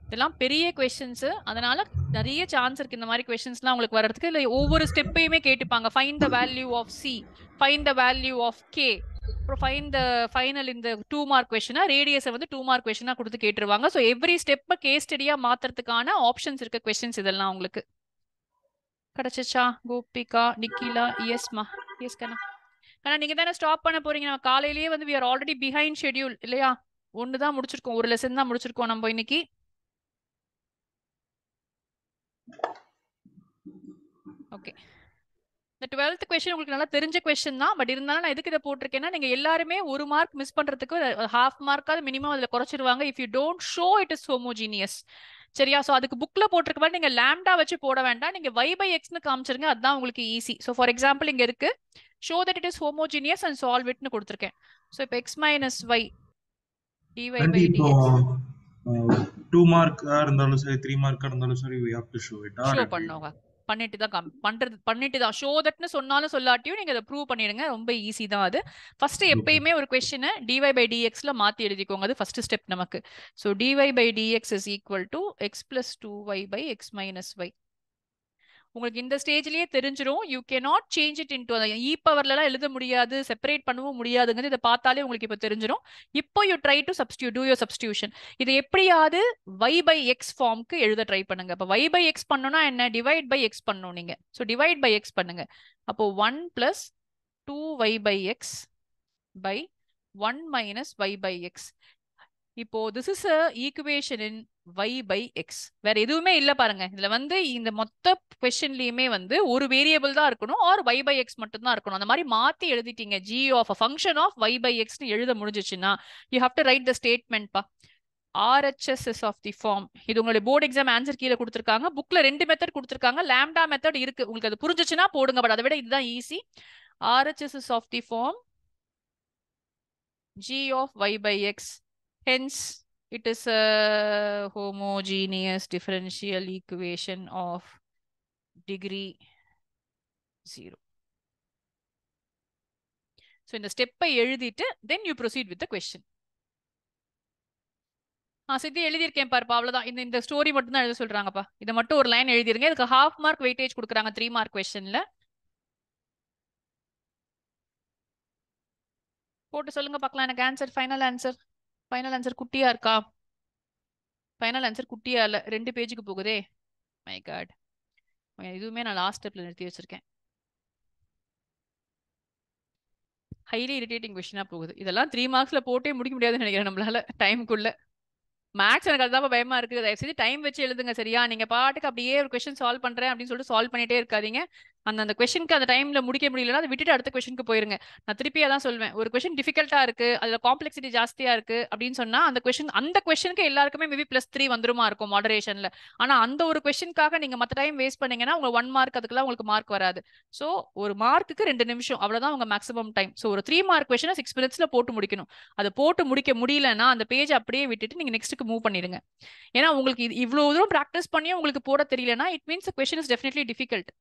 இதெல்லாம் பெரிய கொஸ்டின்ஸ், அதனால நிறைய சான்ஸ் இருக்கு இந்த மாதிரி கொஸ்டின்ஸ்லாம் உங்களுக்கு வர்றதுக்கு. இல்லை ஒவ்வொரு ஸ்டெப்பையுமே கேட்டுப்பாங்க. Find the value of c, find the value of k, அப்புறம் ஃபைண்ட் த ஃபைனல் இந்த 2 மார்க் கொஸ்டினா ரேடியஸை வந்து 2 மார்க் கொஸ்டினா கொடுத்து கேட்டுருவாங்க. ஸோ எவ்ரி ஸ்டெப்பை கேஸ் ஸ்டடியா மாத்துறதுக்கான ஆப்ஷன்ஸ் இருக்க கொஸ்டின்ஸ் இதெல்லாம் உங்களுக்கு கிடைச்சிச்சா? கோபிகா, நிக்கிலா, எஸ்மா, எஸ் கண்ணா. கண்ணா நீங்க தானே ஸ்டாப் பண்ண போறீங்க. நம்ம காலையிலேயே வந்து we are already behind schedule இல்லையா? ஒன்று தான் முடிச்சிருக்கோம், ஒரு லெசன் தான் முடிச்சிருக்கோம் நம்ம இன்னைக்கு. ஓகே, இந்த 12th கொஸ்டின் உங்களுக்கு நல்லா தெரிஞ்ச கொஸ்டின் தான். பட் இருந்தாலும் நான் எதுக்கு இதை போட்டிருக்கேன்னா, நீங்க எல்லாருமே ஒரு மார்க் மிஸ் பண்றதுக்கு ஹாஃப் மார்க்காவது மினிமம் அதுல குறைச்சிருவாங்க. If you don't show it is homogeneous. சரியா? ஸோ அதுக்கு புக்ல போட்டிருக்க மாதிரி நீங்க லாம்டா வச்சு போட வேண்டாம். நீங்க y by xன்னு காமிச்சிருங்க, அதுதான் உங்களுக்கு ஈஸி. ஸோ ஃபார் எக்ஸாம்பிள் இங்க இருக்கு show that it is homogeneous and solve இட்னு கொடுத்துருக்கேன். ஸோ இப்போ x minus y dy by இப்போ dx 2 மார்க்கா இருந்தாலும் சரி 3 மார்க்கா இருந்தாலும் சரி we have to show it. Show பண்ணுவாங்க. பண்ணிட்டு தான் ஷோ தட்னு சொன்னாலும் சொல்லாட்டியும் நீங்க அதை ப்ரூவ் பண்ணிடுங்க. ரொம்ப ஈஸி தான் அது. ஃபர்ஸ்ட் எப்பயுமே ஒரு கொஸ்டினை dy by dxல மாத்தி எழுதிக்கோங்க. அது ஃபர்ஸ்ட் ஸ்டெப் நமக்கு. So dy by dx is equal to x plus 2y by x minus y. உங்களுக்கு இந்த ஸ்டேஜ்லயே தெரிஞ்சிரும். You cannot change it into e பவர்லாம் எழுத முடியாது, செப்பரேட் பண்ணவும் முடியாதுங்கிறது இதை பார்த்தாலே உங்களுக்கு இப்போ தெரிஞ்சிரும். இப்போ you try to substitute, two your substitution. இது எப்படியாவது y by x ஃபார்முக்கு எழுத ட்ரை பண்ணுங்க. அப்போ y by x பண்ணோம்னா என்ன? டிவைட் பை x பண்ணணும் நீங்க. ஸோ டிவைட் பை x பண்ணுங்க. அப்போ 1 plus 2y by x by 1 minus y by x. இப்போ this is a equation in y by x. வேற எதுவுமே இல்ல பாருங்க. இதுல வந்து இந்த மொத்த கொஸ்டின்லயுமே வந்து ஒரு வேரியபிள் தான் இருக்கணும் ஆர் y by x மட்டும் தான் இருக்கணும். அந்த மாதிரி மாத்தி எழுதிட்டீங்க g of a function of y by x னு எழுத முடிஞ்சிச்சுன்னா you have to write the statement பா. RHS is of the form. இது உங்களுடைய போர்டு எக்ஸாம் ஆன்சர் கீழே கொடுத்துருக்காங்க. புக்ல 2 மெத்தட் கொடுத்துருக்காங்க. லாம்டா மெத்தட் இருக்கு. உங்களுக்கு அது புரிஞ்சிச்சுன்னா போடுங்க. பட் அதை விட இதுதான் easy. RHS is of the form g of y by x. Hence, it is a homogeneous differential equation of degree 0. So இந்த ஸ்டெப்பை எழுதிட்டு then you proceed with the question. சித்தி எழுதியிருக்கேன் பாருப்பா, அவ்வளவுதான். இந்த ஸ்டோரி மட்டும் தான் எழுத சொல்றாங்கப்பா. இதை மட்டும் ஒரு லைன் எழுதிருங்க. இதுக்கு ஹாஃப் மார்க் வெயிட்டேஜ் கொடுக்குறாங்க 3 மார்க் கொஸ்டின்ல. போட்டு சொல்லுங்க பார்க்கலாம் எனக்கு answer. Final answer. Final answer குட்டியா இருக்கா? ஃபைனல் ஆன்சர் குட்டியா இல்ல, 2 பேஜுக்கு போகுதே. மை காட், இதுவுமே நான் லாஸ்ட் ஸ்டெப்ல நிறுத்தி வச்சிருக்கேன். ஹைலி இரிட்டேட்டிங் கொஸ்டினா போகுது. இதெல்லாம் 3 மார்க்ஸ்ல போட்டே முடிக்க முடியாதுன்னு நினைக்கிறேன் நம்மளால டைமுக்குள்ள. மேக்ஸ் எனக்கு அதுதான் பயமா இருக்கு. தயவு செஞ்சு டைம் வச்சு எழுதுங்க சரியா? நீங்க பாட்டுக்கு அப்படியே ஒரு கொஸ்டின் சால்வ் பண்றேன் அப்படின்னு சொல்லிட்டு சால்வ் பண்ணிட்டே இருக்காதீங்க. அந்த கொஸ்டினுக்கு அந்த டைம்ல முடிக்க முடியலன்னா அதை விட்டுட்டு அடுத்த கொஸ்டினுக்கு போயிருங்க. நான் திருப்பி அதான் சொல்வேன், ஒரு கொஸ்டின் டிஃபிகல்ட்டா இருக்கு, அதுல காம்ப்ளெக்சிட்டி ஜாஸ்தியா இருக்கு அப்படின்னு சொன்னா அந்த கொஸ்டினுக்கு எல்லாருக்குமே மேபி +3 வந்துருமா இருக்கும் மாடரேஷன்ல. ஆனா அந்த ஒரு கொஸ்டினுக்காக நீங்க மத்த டைம் வேஸ்ட் பண்ணீங்கன்னா உங்க 1 மார்க் அதுக்கெல்லாம் உங்களுக்கு மார்க் வராது. சோ ஒரு மார்க்குக்கு 2 நிமிஷம் அவ்வளவுதான் உங்க மேக்ஸிமம் டைம். சோ ஒரு 3 மார்க் கொஸ்டினை 6 மினிட்ஸ்ல போட்டு முடிக்கணும். அதை போட்டு முடிக்க முடியலன்னா அந்த பேஜ் அப்படியே விட்டுட்டு நீங்க நெக்ஸ்ட்டுக்கு மூவ் பண்ணிடுங்க. ஏன்னா உங்களுக்கு இவ்வளவு தூரம் பிராக்டிஸ் பண்ணியும் உங்களுக்கு போட தெரியலன்னா it means question is definitely difficult.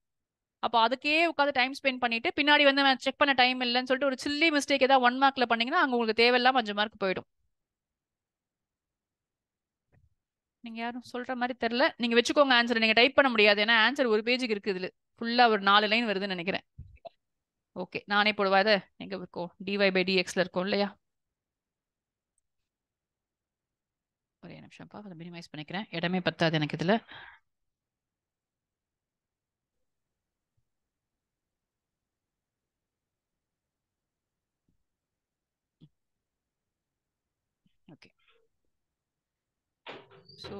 அப்போ அதுக்கே உட்காந்து டைம் ஸ்பெண்ட் பண்ணிட்டு பின்னாடி வந்து செக் பண்ண டைம் இல்லைன்னு சொல்லிட்டு ஒரு சில்லி மிஸ்டேக் ஏதாவது 1 மார்க்ல பண்ணீங்கன்னா அங்க உங்களுக்கு தேவையில்லாம 5 மார்க் போயிடும். நீங்க யாரும் சொல்ற மாதிரி தெரியல. நீங்க வச்சுக்கோங்க ஆன்சர். நீங்க டைப் பண்ண முடியாது, ஏன்னா ஆன்சர் ஒரு பேஜுக்கு இருக்கு. இதுல ஃபுல்லா ஒரு 4 லைன் வருதுன்னு நினைக்கிறேன். ஓகே, நானே போடுவா. இதை எங்க இருக்கும்? dy/dxல இருக்கும் இல்லையா? ஒரே நிமிஷம்ப்பா, அதை மினிமைஸ் பண்ணிக்கிறேன், இடமே பத்தாது எனக்கு இதுல. Okay, so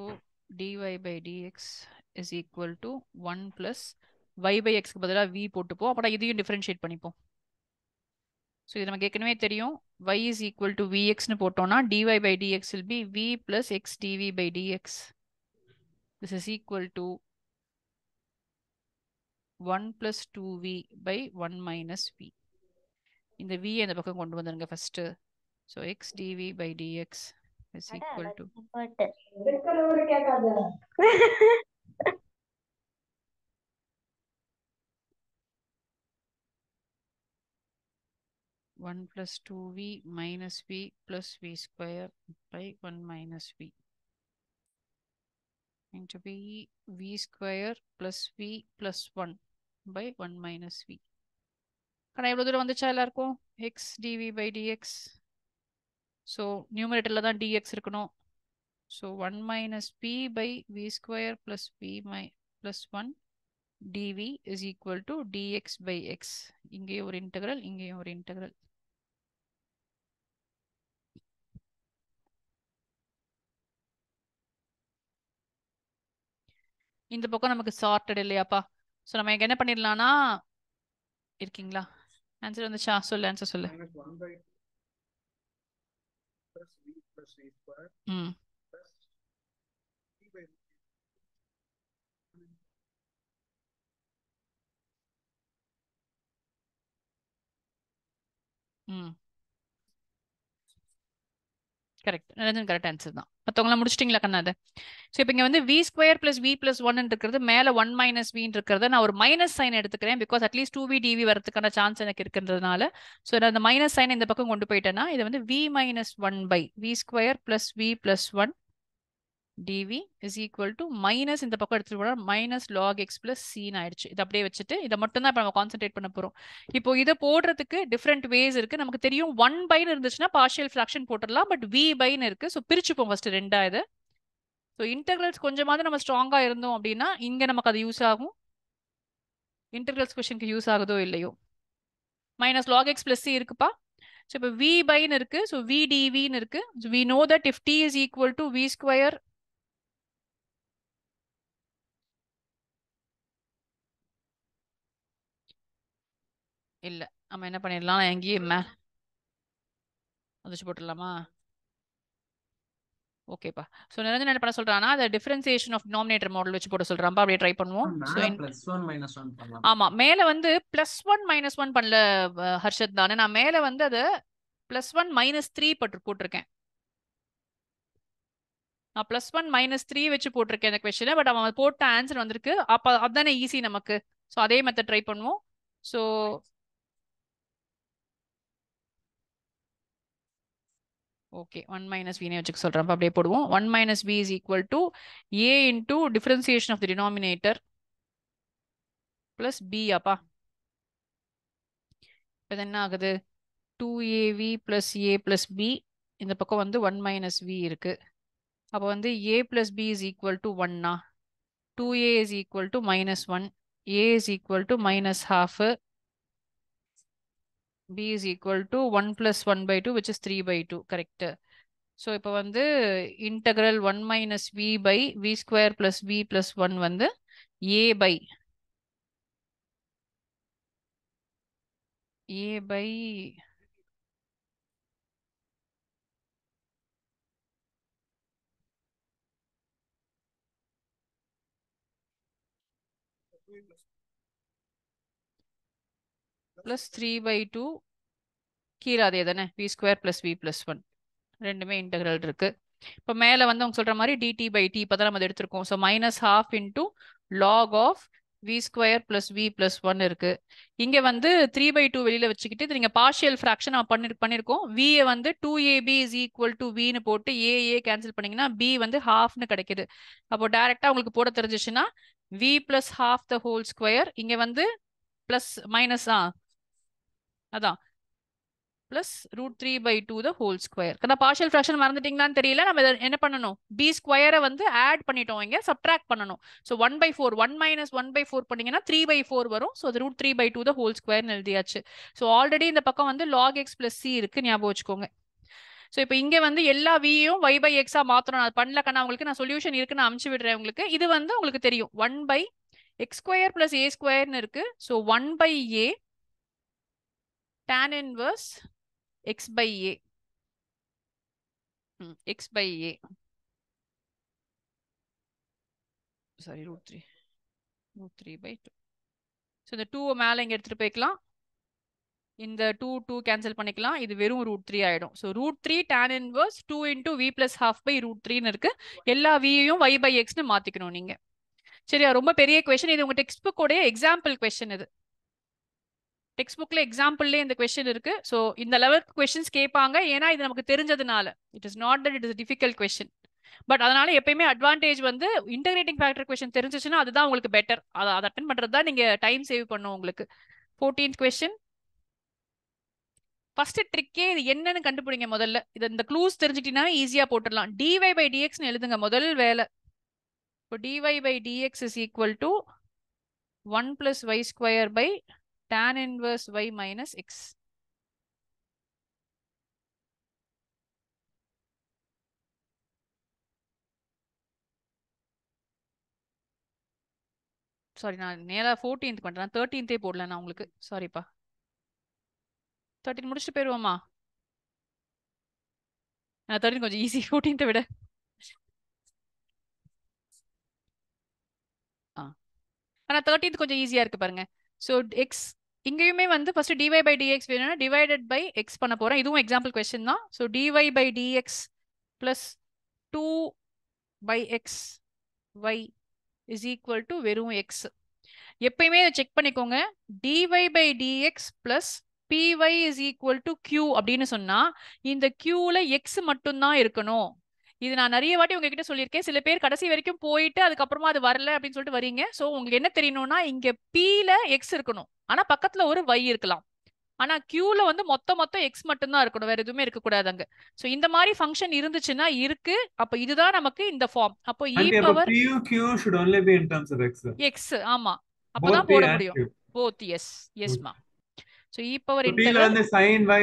dy/dx is equal to 1 plus y/x க்கு பதிலா v போட்டுப்போம். அப்புறம் இதையும் டிஃபரன்ஷியேட் பண்ணிப்போம். ஸோ இது நமக்கு ஏற்கனவே தெரியும். y is equal to vx னு போட்டோம்னா dy/dx will be v plus x dv/dx. This is equal to 1 plus 2v by 1 minus v. இந்த v அந்த பக்கம் கொண்டு வந்துருங்க first. So x dv/dx is equal to 1 plus 2v minus v plus v square by 1 minus v into v square plus v plus 1 by 1 minus v. கடை எவ்வளவு தூரம் வந்துச்சா எல்லாருக்கும்? x dv/dx. ஸோ நியூமரேட்டர்ல தான் dx இருக்கணும். So 1 minus p by v square plus v plus 1 dv is equal to dx/x. இங்கேயும் ஒரு integral, இங்கேயும் ஒரு இன்டெக்ரல். இந்த பக்கம் நமக்கு சார்ட்டட் இல்லையாப்பா? ஸோ நம்ம இங்க என்ன பண்ணிடலாம்னா, இருக்கீங்களா? ஆன்சர் வந்துச்சா? சொல்லு, ஆன்சர் சொல்லு. ம் ம் கரெக்ட். நிரஞ்சன் கரெக்ட் ஆன்சர் தான். மற்றவங்களாம் முடிச்சிட்டிங்களா கண்ணா? அதை ஸோ இப்போ இங்கே வந்து v square plus v plus 1 இருக்கிறது மேலே 1 மைனஸ் v இருக்கிறத நான் ஒரு மைனஸ் சைன் எடுத்துக்கிறேன். பிகாஸ் அட்லீஸ்ட் 2v dv வரதுக்கான சான்ஸ் எனக்கு இருக்குன்றதுனால. ஸோ நான் அந்த மைனஸ் சைன் இந்த பக்கம் கொண்டு போயிட்டேன்னா இது வந்து v minus 1 by v square plus v plus 1 dv is equal to minus இந்த பக்கம் எடுத்துட்டு போனா மைனஸ் லாக் எக்ஸ் பிளஸ் சின்னு ஆயிடுச்சு. இது அப்படியே வச்சுட்டு இதை மட்டும் தான் இப்போ நம்ம கான்சென்ட்ரேட் பண்ண போறோம். இப்போ இதை போடுறதுக்கு டிஃப்ரெண்ட் வேஸ் இருக்கு. நமக்கு தெரியும் 1 பைன்னு இருந்துச்சுன்னா பார்ஷியல் ஃபிராக்ஷன் போட்டுடலாம். பட் v பைன்னு இருக்கு. ஸோ பிரிச்சுப்போம் ஃபர்ஸ்ட் ரெண்டா இது. ஸோ இன்டெகிரல்ஸ் கொஞ்சமாவது நம்ம ஸ்ட்ராங்கா இருந்தோம் அப்படின்னா இங்க நமக்கு அது யூஸ் ஆகும். இன்டெகிரல்ஸ் கொஸ்டினுக்கு யூஸ் ஆகுதோ இல்லையோ. Minus log x plus C இருக்குப்பா. ஸோ இப்போ v பைன்னு இருக்கு. ஸோ v dvன்னு இருக்கு. So we know that if t is equal to v square இல்ல நம்ம என்ன பண்ணிடலாம், எங்கேயும் அதிச்சு போட்டுடலாமா? ஓகேப்பா. ஸோ நிரஞ்சன் என்ன பண்ண சொல்றான்னா அதை டிஃபரன்சியேஷன் ஆஃப் டினாமினேட்டர் மாடல் வச்சு போட சொல்றான்பா. அப்படியே ட்ரை பண்ணுவோம். ஆமா, மேல வந்து +1 -1 பண்ணல ஹர்ஷத் தானே. நான் மேல வந்து அதை +1 -3 போட்டிருக்கேன். நான் +1 -3 வச்சு போட்டிருக்கேன் இந்த கொஸ்டினை. பட் அவன் போட்ட ஆன்சர் வந்திருக்கு. அப்ப அதுதானே ஈஸி நமக்கு. ஸோ அதே மெத்தட் ட்ரை பண்ணுவோம். ஸோ ஓகே 1 மைனஸ் வினே வச்சுக்க சொல்கிறேன். அப்போ அப்படியே போடுவோம். 1 minus v is equal to a into differentiation of the denominator plus b அப்பா. இப்போ என்ன ஆகுது? 2ab plus A plus B. இந்த பக்கம் வந்து 1 மைனஸ் வி இருக்கு. அப்போ வந்து a plus b is equal to 1னா 2a is equal to minus 1, a is equal to minus half, b is equal to 1 plus 1 by 2 which is 3 by 2, correct. So இப்போ வந்து integral 1 minus v by v square plus v plus 1 வந்து a by plus 3 by 2 கீழே அதே தானே v square plus v plus 1 ரெண்டுமே integral இருக்கு. இப்போ மேலே வந்து அவங்க சொல்ற மாதிரி dt by t இப்போ தான் நம்ம எடுத்திருக்கோம். So minus half into log of v square plus v plus 1 இருக்கு. இங்க வந்து 3/2 வெளியில வச்சுக்கிட்டு இது நீங்க பார்ஷியல் ஃபிராக்ஷன் பண்ணிருக்கோம். v வந்து 2ab is equal to v ன்னு போட்டு a கேன்சல் பண்ணீங்கன்னா b வந்து ஹாஃப்னு கிடைக்குது. அப்போ டைரக்டா உங்களுக்கு போட தெரிஞ்சிச்சுன்னா v plus half the whole square இங்க வந்து பிளஸ் மைனஸ் அதான் plus root 3 by 2 the whole square. கண்ணா partial fraction மறந்துட்டீங்களான்னு தெரியல. நம்ம என்ன பண்ணணும்? b square வந்து add பண்ணிட்டோம் இங்க subtract பண்ணணும். So 1 by 4 1 minus 1 by 4 பண்ணீங்கன்னா 3 by 4 வரும். So the root 3 by 2 the whole square எழுதியாச்சு. So already இந்த பக்கம் வந்து log x plus c இருக்கு, ஞாபகம் வச்சுக்கோங்க. ஸோ இப்போ இங்க வந்து எல்லா வியும் y by x மாற்றணும். அது பண்ணல கண்ணா உங்களுக்கு நான் சொல்யூஷன் இருக்குன்னு அமுச்சு விடுறேன் உங்களுக்கு. இது வந்து உங்களுக்கு தெரியும் 1 by x square plus a squareன்னு இருக்கு. So 1 by a tan inverse x by a. X by a. Sorry, root 3. Root 3 by 2. So, இந்த 2 மேலே இங்க எடுத்துட்டு போய்க்கலாம். இந்த 2 கேன்சல் பண்ணிக்கலாம். இது வெறும் root 3 ஆயிடும். So, root 3 tan inverse 2 into v plus half by root 3 இருக்கு. எல்லா vயும் y by x ன்னு மாத்திக்கணும் நீங்க. சரியா? ரொம்ப பெரிய கொஸ்டின். இது உங்க டெக்ஸ்ட் புக் உடைய எக்ஸாம்பிள் கொஸ்டின் இது. டெக்ஸ்ட் புக்ல எக்ஸாம்பிள்லேயே இந்த கொஸ்டின் இருக்கு. ஸோ இந்த லெவலுக்கு கொஸ்டின்ஸ் கேட்பாங்க. ஏன்னா இது நமக்கு தெரிஞ்சதுனால. It is not that it is difficult question. But அதனால எப்பயுமே அட்வான்டேஜ் வந்து இன்டகிரேட்டிங் ஃபேக்டர் கொஸ்டின் தெரிஞ்சிச்சுன்னா அதுதான் உங்களுக்கு பெட்டர். அதை அட்டன் பண்றது தான் நீங்க டைம் சேவ் பண்ணும் உங்களுக்கு. 14th question. ஃபர்ஸ்ட் ட்ரிக்கே இது என்னன்னு கண்டுபிடிங்க முதல்ல. இது இந்த க்ளூஸ் தெரிஞ்சுக்கிட்டீங்கன்னா ஈஸியா போட்டுடலாம். dy by dx எழுதுங்க முதல் வேலை. இப்போ dy by dx is equal to 1 plus y square by tan inverse y minus x. Sorry நான் நேரா 14th பண்றேன். 13th போடல நான் உங்களுக்கு. சாரிப்பா. 13 முடிச்சுட்டு போயிருவோமா? 13 கொஞ்சம் ஈஸி 14th விட. ஆனா 13th கொஞ்சம் ஈஸியா இருக்கு பாருங்க. ஸோ எக்ஸ் இங்கேயுமே வந்து ஃபர்ஸ்ட் dy by dx வேணும்னா டிவைடட் பை எக்ஸ் பண்ண போறேன். இதுவும் எக்ஸாம்பிள் கொஸ்டின் தான். So dy by dx plus 2 by x y is equal to வெறும் x. எப்பயுமே இதை செக் பண்ணிக்கோங்க. dy by dx plus py is equal to q அப்படின்னு சொன்னா இந்த qல x மட்டும்தான் இருக்கணும். இது நான் நிறைய வாட்டி உங்ககிட்ட சொல்லியிருக்கேன். சில பேர் கடைசி வரைக்கும் போயிட்டு அதுக்கப்புறமா அது வரல அப்படின்னு சொல்லிட்டு வரீங்க. ஸோ உங்களுக்கு என்ன தெரியணும்னா இங்க pல x இருக்கணும். ஆனா பக்கத்துல ஒரு y இருக்கலாம். ஆனா qல வந்து மொத்தம் x மட்டும்தான் இருக்கணும். வேற எதுவுமே இருக்கக்கூடாது அங்க. ஸோ இந்த மாதிரி ஃபங்க்ஷன் இருந்துச்சுன்னா இருக்கு. அப்ப இதுதான் நமக்கு இந்த ஃபார்ம். அப்போ e power q should only be in terms of x. x ஆமா. அப்பதான் போட முடியும். both yes yes ma. So e power integral வந்து sin y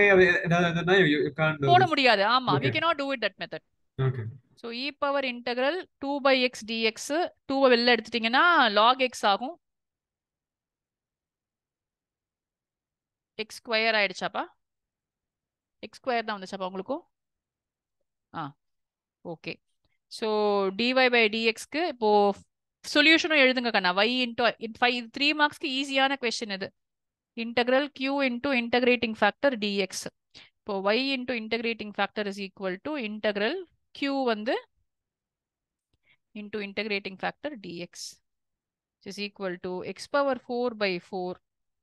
you can't do போட முடியாது. ஆமா, okay. we cannot do it that method. Okay. So e power integral 2 by x dx 2 வெளில எடுத்துட்டீங்கன்னா log x ஆகும். x square ஆயிடுச்சாப்பா? x square தான் வந்துச்சாப்பா உங்களுக்கு? Okay. So dy by dxக்கு இப்போ சொல்யூஷனும் எழுதுங்க கண்ணா. y into 3 மார்க்ஸ்க்கு ஈஸியான கொஸ்டின் இது. integral q into integrating factor dx. இப்போ y into integrating factor is equal to integral q வந்து into integrating factor dx which is equal to x power 4 by 4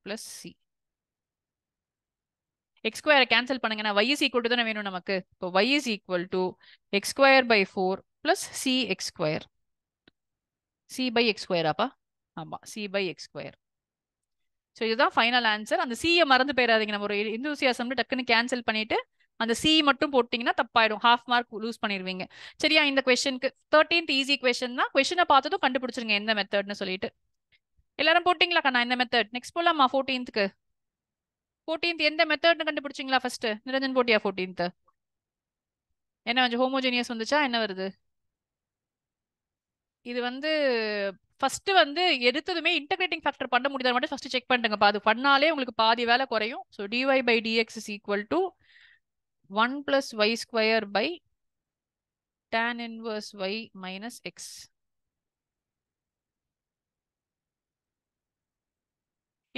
plus c. X ஸ்கொயரை cancel பண்ணுங்கன்னா y is equal to தானே வேணும் நமக்கு. இப்போ y is equal to x square by 4 plus c x square. C by x ஸ்கொயராப்பா? ஆமா, c by x square. So இதுதான் final answer. அந்த சியை மறந்து போயிடாதீங்க. நம்ம ஒரு இந்தூசியாசம்ல டக்குன்னு கேன்சல் பண்ணிட்டு அந்த சி மட்டும் போட்டிங்கன்னா தப்பாயிடும். ஹாஃப் மார்க் லூஸ் பண்ணிடுவீங்க. சரியா? இந்த கொஸ்டினுக்கு 13th ஈஸி கொஸ்டின் தான். கொஸ்டினை பார்த்ததும் கண்டுபிடிச்சிருங்க எந்த மெத்தட்னு சொல்லிட்டு. எல்லாரும் போட்டிங்களா கண்ணா இந்த மெத்தட்? நெக்ஸ்ட் போலாமா 14th? 14th எந்த மெத்தட்னு கண்டுபிடிச்சிங்களா? ஃபர்ஸ்ட் நிரஞ்சன் போட்டியா 14th? என்ன கொஞ்சம் ஹோமோஜெனியஸ் வந்துச்சா? என்ன வருது? இது வந்து ஃபர்ஸ்ட் வந்து எடுத்ததுமே இன்டகிரேட்டிங் ஃபேக்டர் பண்ண முடியாது மட்டும் ஃபர்ஸ்ட் செக் பண்ணிட்டுங்கப்பா. அது பண்ணாலே உங்களுக்கு பாதி வேலை குறையும். So dy by dx is equal to 1 plus y square by tan inverse y minus x.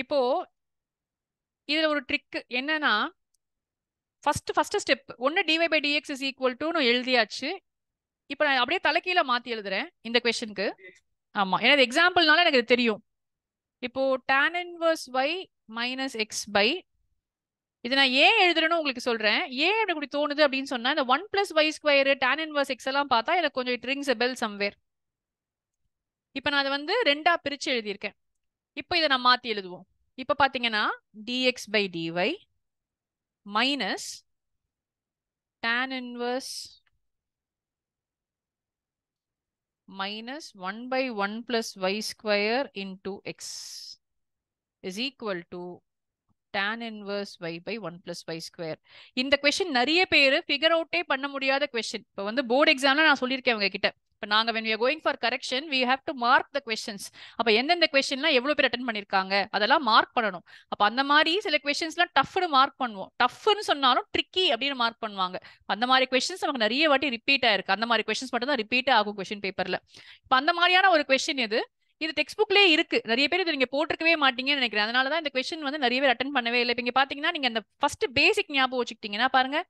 இப்போ இதுல ஒரு ட்ரிக் என்னன்னா, ஃபர்ஸ்ட் ஸ்டெப் ஒன்னு dy by dx is equal to எழுதியாச்சு. இப்போ நான் அப்படியே தலைகீழ மாத்தி எழுதுறேன் இந்த கொஸ்டினுக்கு. ஆமா, ஏன்னா எக்ஸாம்பிள்னால எனக்கு இது தெரியும். இப்போ tan inverse y minus x by இது நான் ஏன் எழுதுறேன்னு உங்களுக்கு சொல்றேன். ஏன் எனக்கு இப்படி தோணுது அப்படின்னு சொன்னா, இந்த 1 plus y square tan inverse x எல்லாம் பார்த்தா எனக்கு கொஞ்சம் it rings a bell somewhere. இப்போ நான் அதை வந்து ரெண்டா பிரிச்சு எழுதியிருக்கேன். இப்போ இதை நான் மாத்தி எழுதுவோம். இப்போ பாத்தீங்கன்னா dx by dy minus tan inverse minus 1 by 1 plus y square into x is equal to tan inverse y by 1 plus y square. இந்த கொஸ்டின் நிறைய பேர் ஃபிகர் அவுட்டே பண்ண முடியாத கொஸ்டின். இப்போ வந்து போர்டு எக்ஸாம்ல நான் சொல்லியிருக்கேன் உங்ககிட்ட. இப்போ நாங்க when we are going for correction we have to mark the questions. அப்ப எந்தெந்த கொஸ்டின்லாம் எவ்வளவு பேர் அட்டென்ட் பண்ணிருக்காங்க அதெல்லாம் மார்க் பண்ணணும். அப்ப அந்த மாதிரி சில கொஸ்டின்ஸ்லாம் டஃப்னு மார்க் பண்ணுவோம். டஃப்னு சொன்னாலும் ட்ரிக்கி அப்படின்னு மார்க் பண்ணுவாங்க. அந்த மாதிரி கொஸ்டின்ஸ் நமக்கு நிறைய வாட்டி ரிப்பீட் ஆயிருக்கு. அந்த மாதிரி கொஸ்டின்ஸ் மட்டும் தான் ரிப்பீட் ஆகும் கொஸ்டின் பேப்பர்ல. இப்போ அந்த மாதிரியான ஒரு கொஸ்டின் இது டெக்ஸ்ட் புக்லயே இருக்கு. நிறைய பேர் இது நீங்க போட்டிருக்கவே மாட்டீங்கன்னு நினைக்கிறேன். அதனாலதான் இந்த கொஸ்டின் வந்து நிறைய பேர் அட்டென்ட் பண்ணவே இல்லை. இப்ப இங்க பாத்தீங்கன்னா நீங்க அந்த ஃபர்ஸ்ட் பேசிக் ஞாபகம் வச்சுக்கிட்டீங்கன்னா பாருங்க,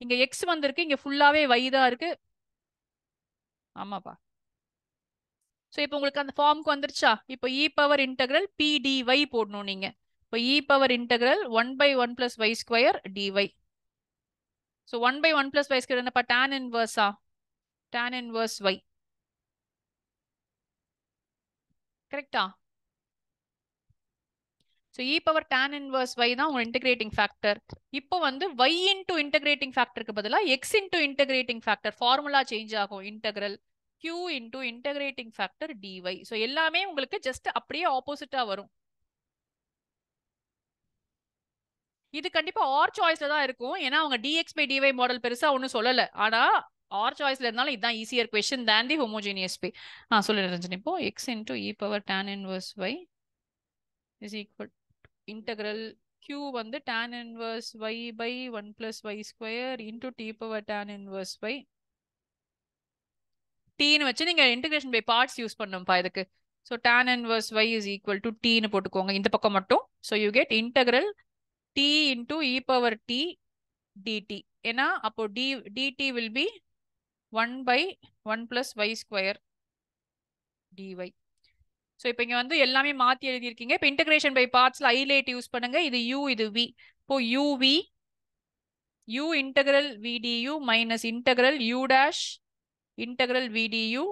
இங்க எக்ஸ் வந்திருக்கு, இங்க ஃபுல்லாவே y தான் இருக்கு. ஆமாப்பா. சோ இப்போ உங்களுக்கு அந்த ஃபார்முக்கு வந்துருச்சா? இப்போ e power integral p dy போடணும் நீங்க. இப்போ e power integral 1 by 1 plus y square dy. So 1 by 1 plus y square என்னப்பா? tan inverse tan inverse y. கரெக்டா? So e power tan inverse y தான் உங்க இன்டகிரேட்டிங் ஃபேக்டர். இப்போ வந்து y into integrating ஃபேக்டருக்கு பதிலா x into integrating factor formula change ஆகும். Integral q into integrating factor dy. So எல்லாமே உங்களுக்கு ஜஸ்ட் அப்படியே ஆப்போசிட்டா வரும். இது கண்டிப்பா ஆர் சாய்ஸ்ல தான் இருக்கும். ஏன்னா அவங்க dx by dy மாடல் பெருசா ஒன்றும் சொல்லல. ஆனா ஆர் சாய்ஸ்ல இருந்தாலும் இதுதான் ஈஸியர் கொஸ்டின் தேன் தி ஹோமோஜீனியஸ் பே. சொல்லுங்க ரஞ்சன். இப்போ x into e power tan inverse y is equal integral q வந்து tan inverse y by 1 plus y square into t power tan inverse y t னு வச்சு நீங்க integration by parts யூஸ் பண்ணணும்பா இதுக்கு. so tan inverse y is equal to t னு போட்டுக்கோங்க இந்த பக்கம் மட்டும். so you get integral t into e power t dt. ஏன்னா அப்போ dt will be 1 by 1 plus y square dy. So இப்போ இங்கே வந்து எல்லாமே மாற்றி எழுதியிருக்கீங்க. இப்போ இன்டகிரேஷன் பை பார்ட்ஸில் ஐலேட் யூஸ் பண்ணுங்க. இது u இது v. இப்போ u integral vdu minus integral u dash integral vdu.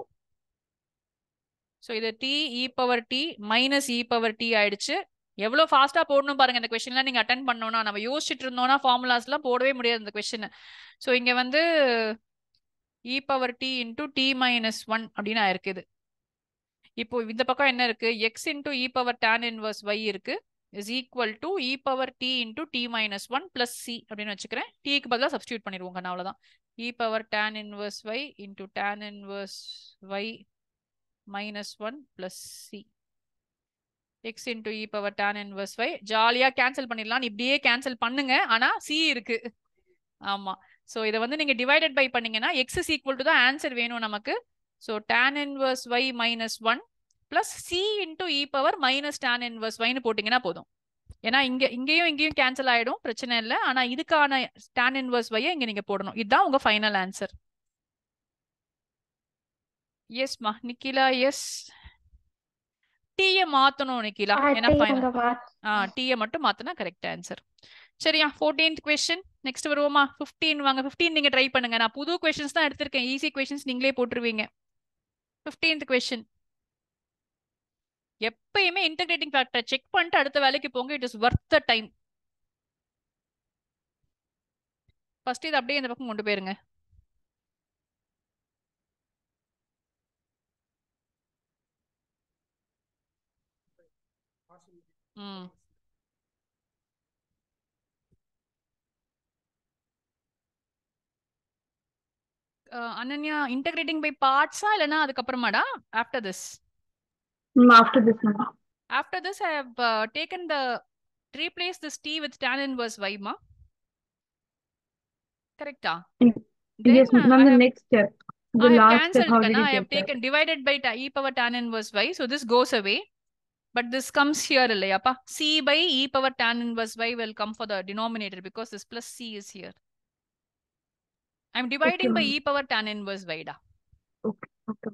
So இது t e power t minus e power t ஆயிடுச்சு. எவ்வளோ ஃபாஸ்ட்டாக போடணும் பாருங்க இந்த கொஸ்டின்லாம் நீங்கள் அட்டன் பண்ணோன்னா. நம்ம யோசிச்சுட்டு இருந்தோம்னா ஃபார்முலாஸ்லாம் போடவே முடியாது இந்த கொஸ்டின். ஸோ இங்கே வந்து e power t into t minus 1 அப்படின்னு ஆயிருக்குது. இப்போ இந்த பக்கம் என்ன இருக்கு? x into e power tan inverse y இருக்கு is equal to e power t into t minus 1 plus c அப்படின்னு வச்சுக்கிறேன். t க்கு பதிலா சப்ஸ்டியூட் பண்ணிடுவோங்க. அவ்வளவுதான். e power tan inverse y into tan inverse y minus 1 plus c x into e power tan inverse y. ஜாலியா cancel பண்ணிடலாம். இப்படியே cancel பண்ணுங்க. ஆனா c இருக்கு. ஆமா. சோ இதை வந்து நீங்க டிவைடட் பை பண்ணீங்கன்னா x is equal to தான் ஆன்சர் வேணும் நமக்கு. So tan inverse y minus 1 plus c into e power minus tan inverse y னு போட்டிங்கன்னா போதும். ஏன்னா இங்கேயும் கேன்சல் ஆயிடும், பிரச்சனை இல்லை. ஆனா இதுக்கான tan inverse y இங்க நீங்க போடணும். இதுதான் உங்க ஃபைனல் ஆன்சர். எஸ் மா நிக்கிலா. எஸ் டீயை மாத்தணும் நிக்கிலா. ஏன்னா ஃபைனல் டீயை மட்டும் மாத்தினா கரெக்ட் ஆன்சர். சரியா? 14th question. நெக்ஸ்ட் வருவோமா? 15 வாங்க. 15 நீங்க ட்ரை பண்ணுங்க. நான் புது கொஸ்டின்ஸ் தான் எடுத்திருக்கேன். ஈஸி கொஸ்டின்ஸ் நீங்களே போட்டுருவீங்க. 15th question. எப்பயுமே இன்டகிரேட்டிங் ஃபேக்டர் செக் பண்ணிட்டு அடுத்த வேலைக்கு போங்க. It is worth the time. First இது அப்படியே இந்த பக்கம் கொண்டு போயிருங்க. ம். அனன்யா இன்டகிரேட்டிங் பை பார்ட்ஸா இல்லனா அதுக்கப்புறமாடா? After this After this one. After this, I have taken replace this t with tan inverse y, ma. Correcta? Then Yes, ma'am. I The have next step. The last step, cancelled, how did kana? you I have get that? taken divided by e power tan inverse y. So this goes away. But this comes here, illayappa. C by e power tan inverse y will come for the denominator because this plus c is here. I am dividing by ma'am. e power tan inverse y, da. Okay. Okay.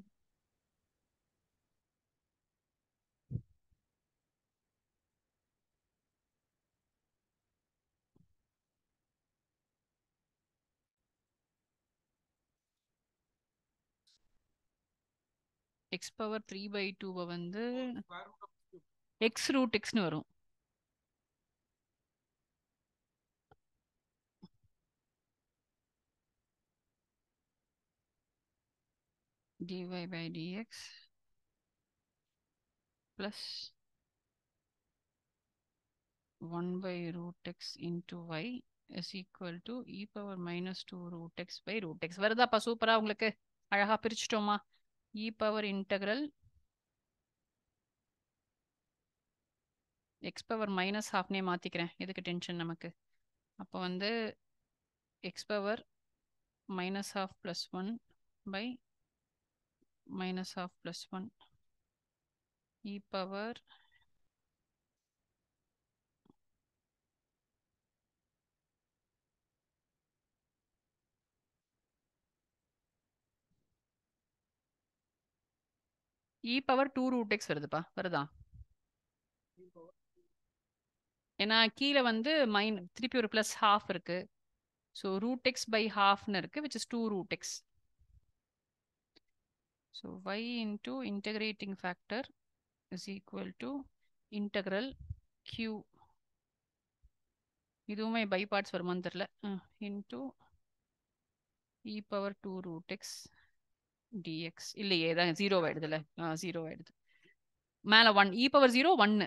X power 3 by 2 வந்து x root x னு வரும். dy by dx plus 1 by root x into y is equal to e power minus 2 root x by root x. வருதாப்பா சூப்பரா உங்களுக்கு? அழகா பிரிச்சுட்டோமா? e power integral x power minus half நே மாத்திக்கிறேன். எதுக்கு tension நமக்கு? அப்போ வந்து x power minus half plus 1 by minus half plus 1 e power e power 2 root x வருதுப்பா. வருதா? ஏன்னா கீழே வந்து திருப்பி ஒரு பிளஸ் ஹாஃப் இருக்கு. ஸோ ரூட் எக்ஸ் பை ஹாஃப்னு இருக்கு, which is 2 root x. So y into integrating factor is equal to integral q. இதுவுமே பை பார்ட்ஸ் வருமான்னு தெரியல. into e power 2 root x dx. இல்லையே, தான் 0 ஆயிடுதுல. 0 ஆயிடுது. மேலே 1 e power 0 1.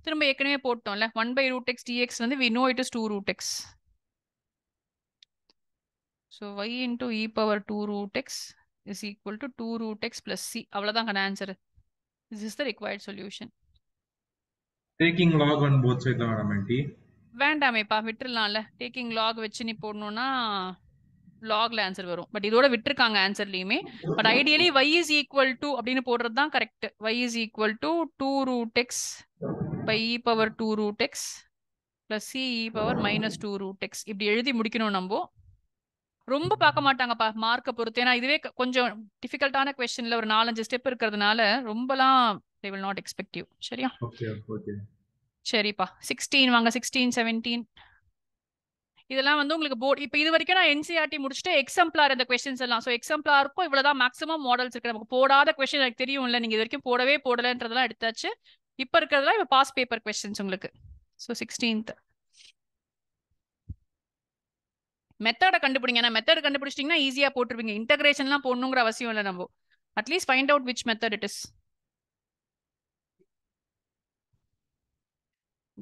திரும்ப ஏற்கனவே போட்டோம்ல 1 by root x dx வந்து we know it is 2 root x. So y into e power 2 root x is equal to 2 root x plus c. அவ்வளவுதான் கன answer. This is the required solution. Taking log on both sides தான் madam aunty. வேண்டாமேப்பா, விட்டுறலாம்ல. Taking log வச்சு நீ போடணும்னா லாக்ல answer வரும். பட் இதோட விட்டுருக்காங்க ஆன்சர்லயுமே. But ideally y is equal to அப்படின்னு போடுறது தான் correct. y is equal to 2 root x by e power 2 root x plus c e power minus 2 root x. இப்படி எழுதி முடிக்கணும். நம்ம ரொம்ப பார்க்க மாட்டாங்கப்பா மார்க்கை பொறுத்து. ஏன்னா இதுவே கொஞ்சம் டிஃபிகல்ட்டான கொஸ்டின்ல ஒரு 4-5 ஸ்டெப் இருக்கிறதுனால ரொம்பலாம் they will not expect you. சரியா? Okay okay. சரிப்பா. 16 வாங்க. 16 17 இதெல்லாம் வந்து உங்களுக்கு போர்டு. இப்போ இது வரைக்கும் நான் என்சிஆர்டி முடிச்சுட்டு எக்ஸாம்பிளார் இந்த கொஸ்டின்ஸ் எல்லாம். ஸோ எக்ஸாம்பிளாருக்கும் இவ்வளவுதான் மேக்ஸிமம் மாடல்ஸ் இருக்கு. நமக்கு போடாத கொஸ்டின் எனக்கு தெரியும் இல்லை, நீங்க இது வரைக்கும் போடவே போடலன்றதெல்லாம் எடுத்தாச்சு. இப்போ இருக்கிறதுலாம் இப்போ பாஸ் பேப்பர் கொஸ்டின்ஸ் உங்களுக்கு. ஸோ 16th மெத்தடை கண்டுபிடிங்க. நான் மெத்தட் கண்டுபிடிச்சிட்டிங்கன்னா ஈஸியா போட்டுருவீங்க. இன்டகிரேஷன்லாம் போடணுங்கிற அவசியம் இல்லை. நம்ம at least find out which method it is.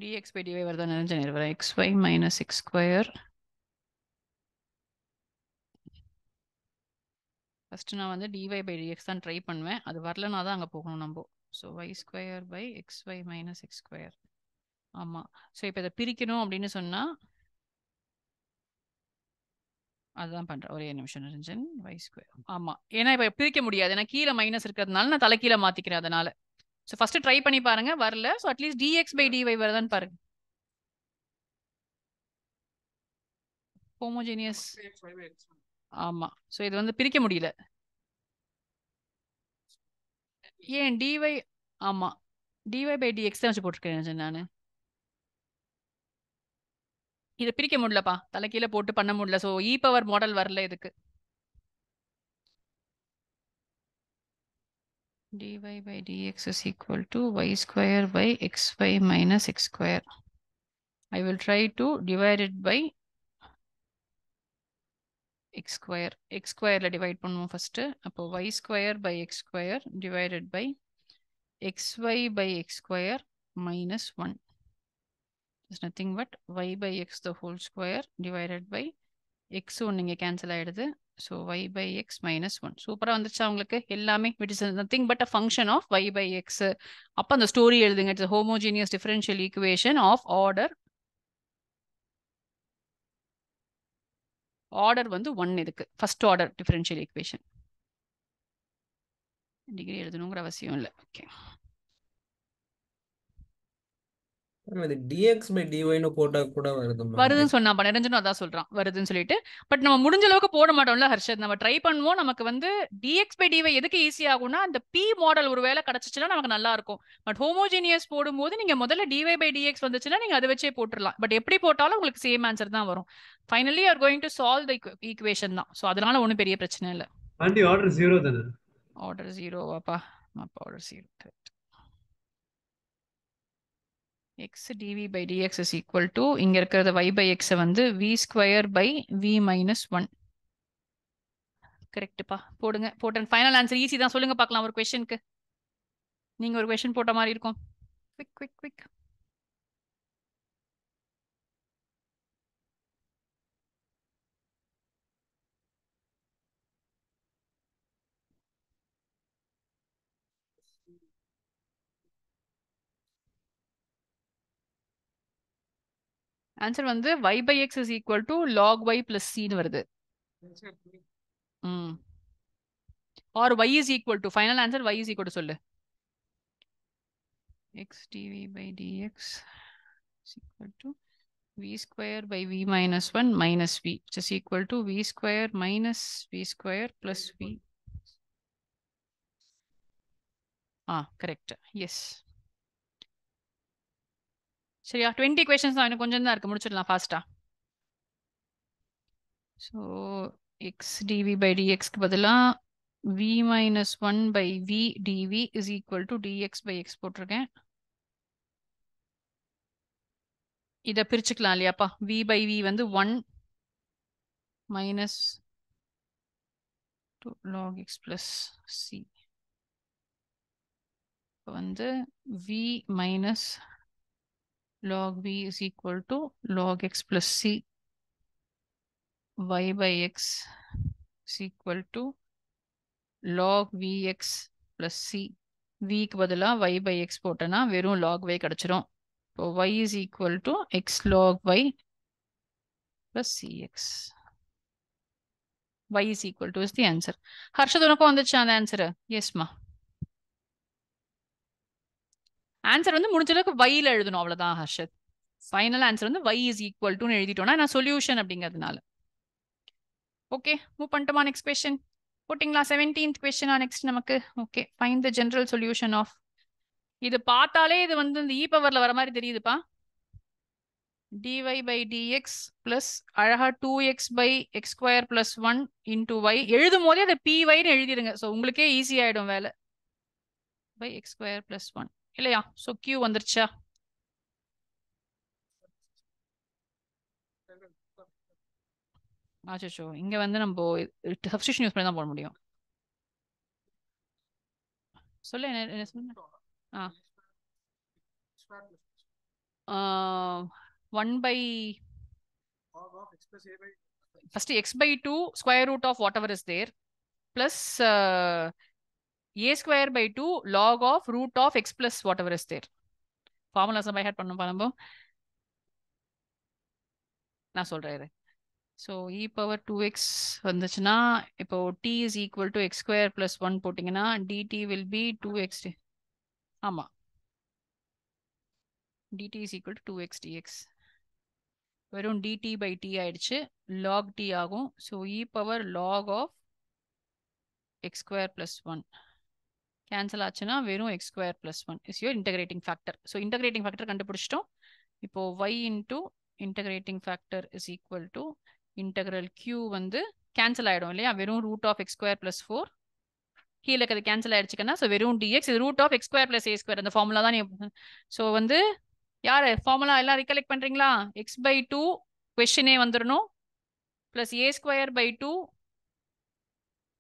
dx by dy வருதா? நினைஞ்ச நேரம் xy minus x square. First நான் வந்து dy by dx தான் ட்ரை பண்ணுவேன். அது வரலனா தான் அங்கே போகணும் நம்ம. So y square by xy minus x square. ஆமாம். ஸோ இப்போ இதை பிரிக்கணும் அப்படின்னு சொன்னா அதுதான் பண்றேன். ஒரே நிமிஷம் நிரஞ்சன். y square. ஆமா, ஏன்னா இப்போ பிரிக்க முடியாது. ஏன்னா கீழே மைனஸ் இருக்கிறதுனால நான் தலைக்கீழே மாத்திக்கிறேன். அதனால ஸோ ஃபர்ஸ்ட் ட்ரை பண்ணி பாருங்க. வரல. So at least dx by dy வருதான்னு பாருங்க. ஹோமோஜீனியஸ். ஆமா. ஸோ இது வந்து பிரிக்க முடியல. ஏன் dy? ஆமா, dy by dx தான் வச்சு போட்டிருக்கேன் நான். இதை பிரிக்க முடியலப்பா, தலைக்கீழ போட்டு பண்ண முடியல. ஸோ இ பவர் மாடல் வரல இதுக்கு. dy by dx is equal to y square by xy minus x square. I will try to divide it by x square. x square divide பண்ணுவோம் first. அப்போ y square by x square divided by xy by x square minus 1. It's nothing but y by x the whole square divided by x ஒன்று இங்கே cancel ஆயிடுது. So y by x minus 1. சூப்பராக வந்துச்சா உங்களுக்கு எல்லாமே, which is nothing but a function of y by x. அப்போ அந்த story எழுதுங்க. It's homogeneous differential equation of order வந்து 1 இதுக்கு. First order differential equation. Degree எழுதணுங்கிற அவசியம் இல்லை. ஓகே, இது dx by dy ன்னு போட்டா கூட வருது வருதுன்னு சொன்னா நிரஞ்சனும் அதான் சொல்றான், வருதுன்னு சொல்லிட்டு. பட் நம்ம முடிஞ்ச அளவுக்கு போட மாட்டோம்ல ஹர்ஷத், நம்ம ட்ரை பண்ணுவோம். நமக்கு வந்து dx by dy எதுக்கு ஈஸி ஆகும்னா, அந்த p மாடல் ஒரு வேளை கிடைச்சிச்சுன்னா நமக்கு நல்லா இருக்கும். பட் ஹோமோஜீனியஸ் போடும்போது நீங்க முதல்ல dy by dx வந்துச்சுன்னா நீங்க அதை வச்சே போட்டுடலாம். பட் எப்படி போட்டாலும் உங்களுக்கு சேம் ஆன்சர் தான் வரும். Finally are going to solve the equation தான். ஸோ அதனால ஒன்றும் பெரிய பிரச்சனை இல்லை. ஆண்டி ஆர்டர் 0 தானே? ஆர்டர் 0வாப்பா? அப்போ order 0. Correct. x dv by dx is equal to இங்க இருக்கிறது y by x வந்து v square by v minus 1. கரெக்ட்பா, போடுங்க. போட்டேன். ஃபைனல் ஆன்சர் ஈஸி தான். சொல்லுங்க பார்க்கலாம் ஒரு क्वेश्चनக்கு. நீங்க ஒரு क्वेश्चन போட்ட மாதிரி இருக்கும். Quick quick quick. ஆன்சர் வந்து y by x is equal to log y plus c ன்னு வருது. Or y is equal to, final answer y is equal to சொல்லு. x dv by dx is equal to v square by v minus 1 minus v, which is equal to v square minus v square plus v. Correct. Yes, சரியா? 20 questions தான், இன்னும் கொஞ்சம் தான் இருக்கு, முடிச்சிடலாம் ஃபாஸ்டா. So x dv by dx க்கு பதிலா v minus 1 by v dv is equal to dx by x போட்டிருக்கேன். இதை பிரிச்சுக்கலாம் இல்லையாப்பா? v by v வந்து 1 minus 2 log x plus c. இப்போ வந்து v minus log v is equal to log x plus c. y by x is equal to log vx plus c. v க்கு பதிலா y by x போட்டனா வெறும் log y கிடைச்சிரும். இப்போ y is equal to x log y plus cx. y is equal to is the answer. Harshad உனக்கும் வந்துச்சு அந்த answer? எஸ்மா. Answer வந்து முடிஞ்ச அளவுக்கு y-ல எழுதணும், அவ்வளவுதான் ஹர்ஷத். ஃபைனல் ஆன்சர் வந்து y is equal to எழுதிட்டோம்னா நான் சொல்யூஷன் அப்படிங்கிறதுனால. ஓகே, மூவ் பண்ணிட்டோமா? நெக்ஸ்ட் क्वेश्चन போட்டிங்களா? 17th question நெக்ஸ்ட் நமக்கு. Okay, find the general solution of. இது பார்த்தாலே இது வந்து இந்த இ பவர்ல வர மாதிரி தெரியுதுப்பா. dy by dx plus அழகா 2x by x square plus 1 into y. எழுதும் போதே அதை py ன்னு எழுதிடுங்க. ஸோ உங்களுக்கே ஈஸி ஆயிடும் வேலை. by x square plus 1 இல்லையா? ஸோ q வந்துருச்சா? ஆச்சோ, இங்க வந்து நம்ம சப்ஸ்டிடியூஷன் யூஸ் பண்ணி தான் போட முடியும். சொல்ல என்ன சொன்ன? 1 by first x by 2 square root of whatever is there plus a square by 2 log of root of x plus whatever is there. Formulas by heart பண்ணோம் நம்ம. நான் சொல்றேன். ஸோ இ பவர் 2x வந்துச்சுன்னா இப்போ t is equal to x square plus 1 போட்டிங்கன்னா dt will be 2x. ஆமா, dt is equal to 2x dx. வெறும் dt by t ஆயிடுச்சு, log t ஆகும். So e power log of x square plus 1 cancel ஆச்சுன்னா வெறும் x square plus 1 is your integrating factor. So integrating factor கண்டுபிடிச்சிட்டோம். இப்போ y into integrating factor is equal to integral q வந்து cancel ஆயிடும் இல்லையா, வெறும் root of x square plus 4 கீழே இருக்கிறது கேன்சல் ஆயிடுச்சுக்கன்னா, ஸோ வெறும் டிஎக்ஸ் இது root of x square plus a square, அந்த ஃபார்முலா தான் நீ. ஸோ வந்து யாரு ஃபார்முலா எல்லாம் ரிகலெக்ட் பண்றீங்களா? எக்ஸ் பை 2 கொஸ்டினே வந்துடணும் plus a square by 2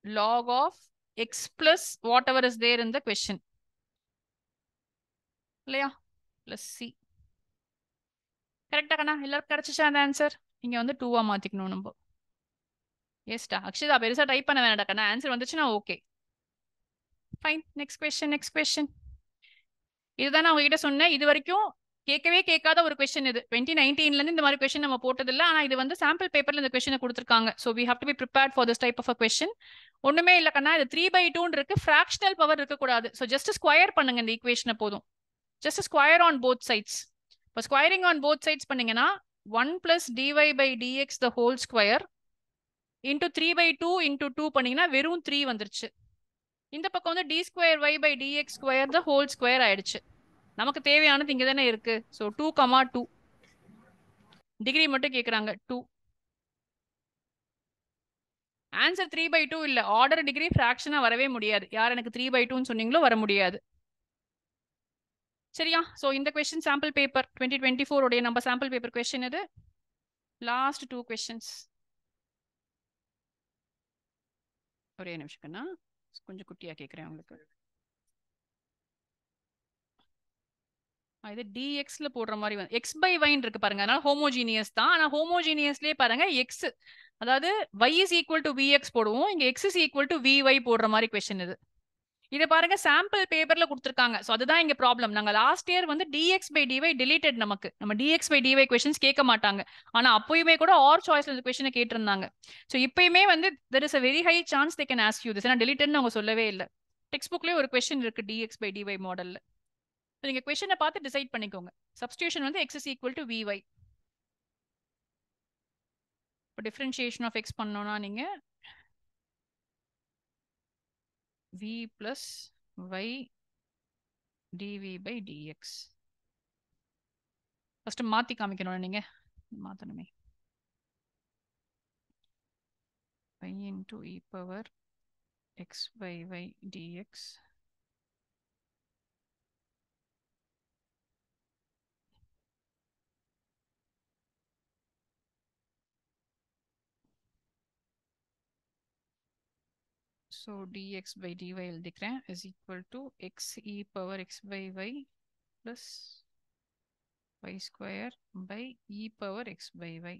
log of x plus whatever is there in the question இல்லையா, பிளஸ் சி. கரெக்டா கண்ணா? எல்லாரும் கிடைச்சிச்சா அந்த ஆன்சர்? இங்க வந்து 2-ஆ மாத்திக்கணும் நம்ம. எஸ்டா அக்ஷதா பெருசா டைப் பண்ண வேண்டாம் கண்ணா, ஆன்சர் வந்துச்சுன்னா okay fine. Next question, next question. இதுதான் நான் உங்ககிட்ட சொன்னேன், இது வரைக்கும் கேட்கவே கேட்காத ஒரு கொஸ்டின் இது. 2019ல இருந்து இந்த மாதிரி கொஸ்டின் நம்ம போட்டதில்லை, ஆனா இது வந்து சாம்பிள் பேப்பர்ல இந்த கொஸ்டினை கொடுத்துருக்காங்க. So we have to be prepared for this type of a question. ஒண்ணுமே இல்ல கண்ணா, இது 3/2 இருக்கு, ஃபிராக்ஷனல் பவர் இருக்கக்கூடாது. ஸோ ஜஸ்ட் ஸ்கொயர் பண்ணுங்க இந்த ஈக்குவேஷனை போதும். Just square on both sides. இப்போ ஸ்கொயரிங் ஆன் போத் சைட்ஸ் பண்ணீங்கன்னா 1 plus dy by dx the whole square into 3/2 into 2 பண்ணீங்கன்னா வெறும் 3 வந்துருச்சு. இந்த பக்கம் வந்து d square y by dx square the whole square ஆயிடுச்சு. நமக்கு தேவையானது இங்க தானே இருக்கு. ஸோ 2,2 டிகிரி மட்டும் கேட்குறாங்க 2. ஆன்சர் 3/2 இல்ல, ஆர்டர் டிகிரி ஃபிராக்ஷனா வரவே முடியாது. யார் எனக்கு 3/2ன்னு சொன்னீங்களோ வர முடியாது. சரியா? ஸோ இந்த கொஸ்டின் சாம்பிள் பேப்பர் 2024 உடைய நம்ம சாம்பிள் பேப்பர் கொஸ்டின் இது. Last 2 questions. ஒரே நிமிஷம்னா கொஞ்சம் குட்டியா கேட்குறேன் உங்களுக்கு. இது dxல போடுற மாதிரி வந்து x by y இருக்கு பாருங்க, அதனால ஹோமோஜீனியஸ் தான். ஆனா ஹோமோஜீனியஸ்லயே பாருங்க x, அதாவது y is equal to vx போடுவோம், இங்க x is equal to vy போடுற மாதிரி கொஸ்டின் இது. இதை பாருங்க சாம்பிள் பேப்பர்ல கொடுத்துருக்காங்க. ஸோ அதுதான் இங்க ப்ராப்ளம். நாங்க லாஸ்ட் இயர் வந்து dx by dy deleted, நமக்கு நம்ம dx by dy கொஸ்டின்ஸ் கேட்க மாட்டாங்க. ஆனா அப்பயுமே கூட ஆர் சாய்ஸ்ல இந்த கொஸ்டினை கேட்டிருந்தாங்க. ஸோ இப்பயுமே வந்து there is a very high chance they can ask you this. ஏன்னா deleted அவங்க சொல்லவே இல்லை. டெக்ஸ்ட் புக்லயே ஒரு கொஸ்டின் இருக்கு dx by dy மாடல்ல. நீங்க கொஸ்டினை பார்த்து டிசைட் பண்ணிக்கோங்க. சப்ஸ்டியூஷன் வந்து x is equal to vy. இப்போ டிஃபரன்ஷியேஷன் ஆஃப் எக்ஸ் பண்ணோம்னா நீங்க v plus y dv by dx. First மாத்தி காமிக்கணும், நீங்க மாத்தணுமே. y into e power x by y dx so dx by dy எழுதிக்கிறேன் is equal to x e power x by y plus y square by e power x by y.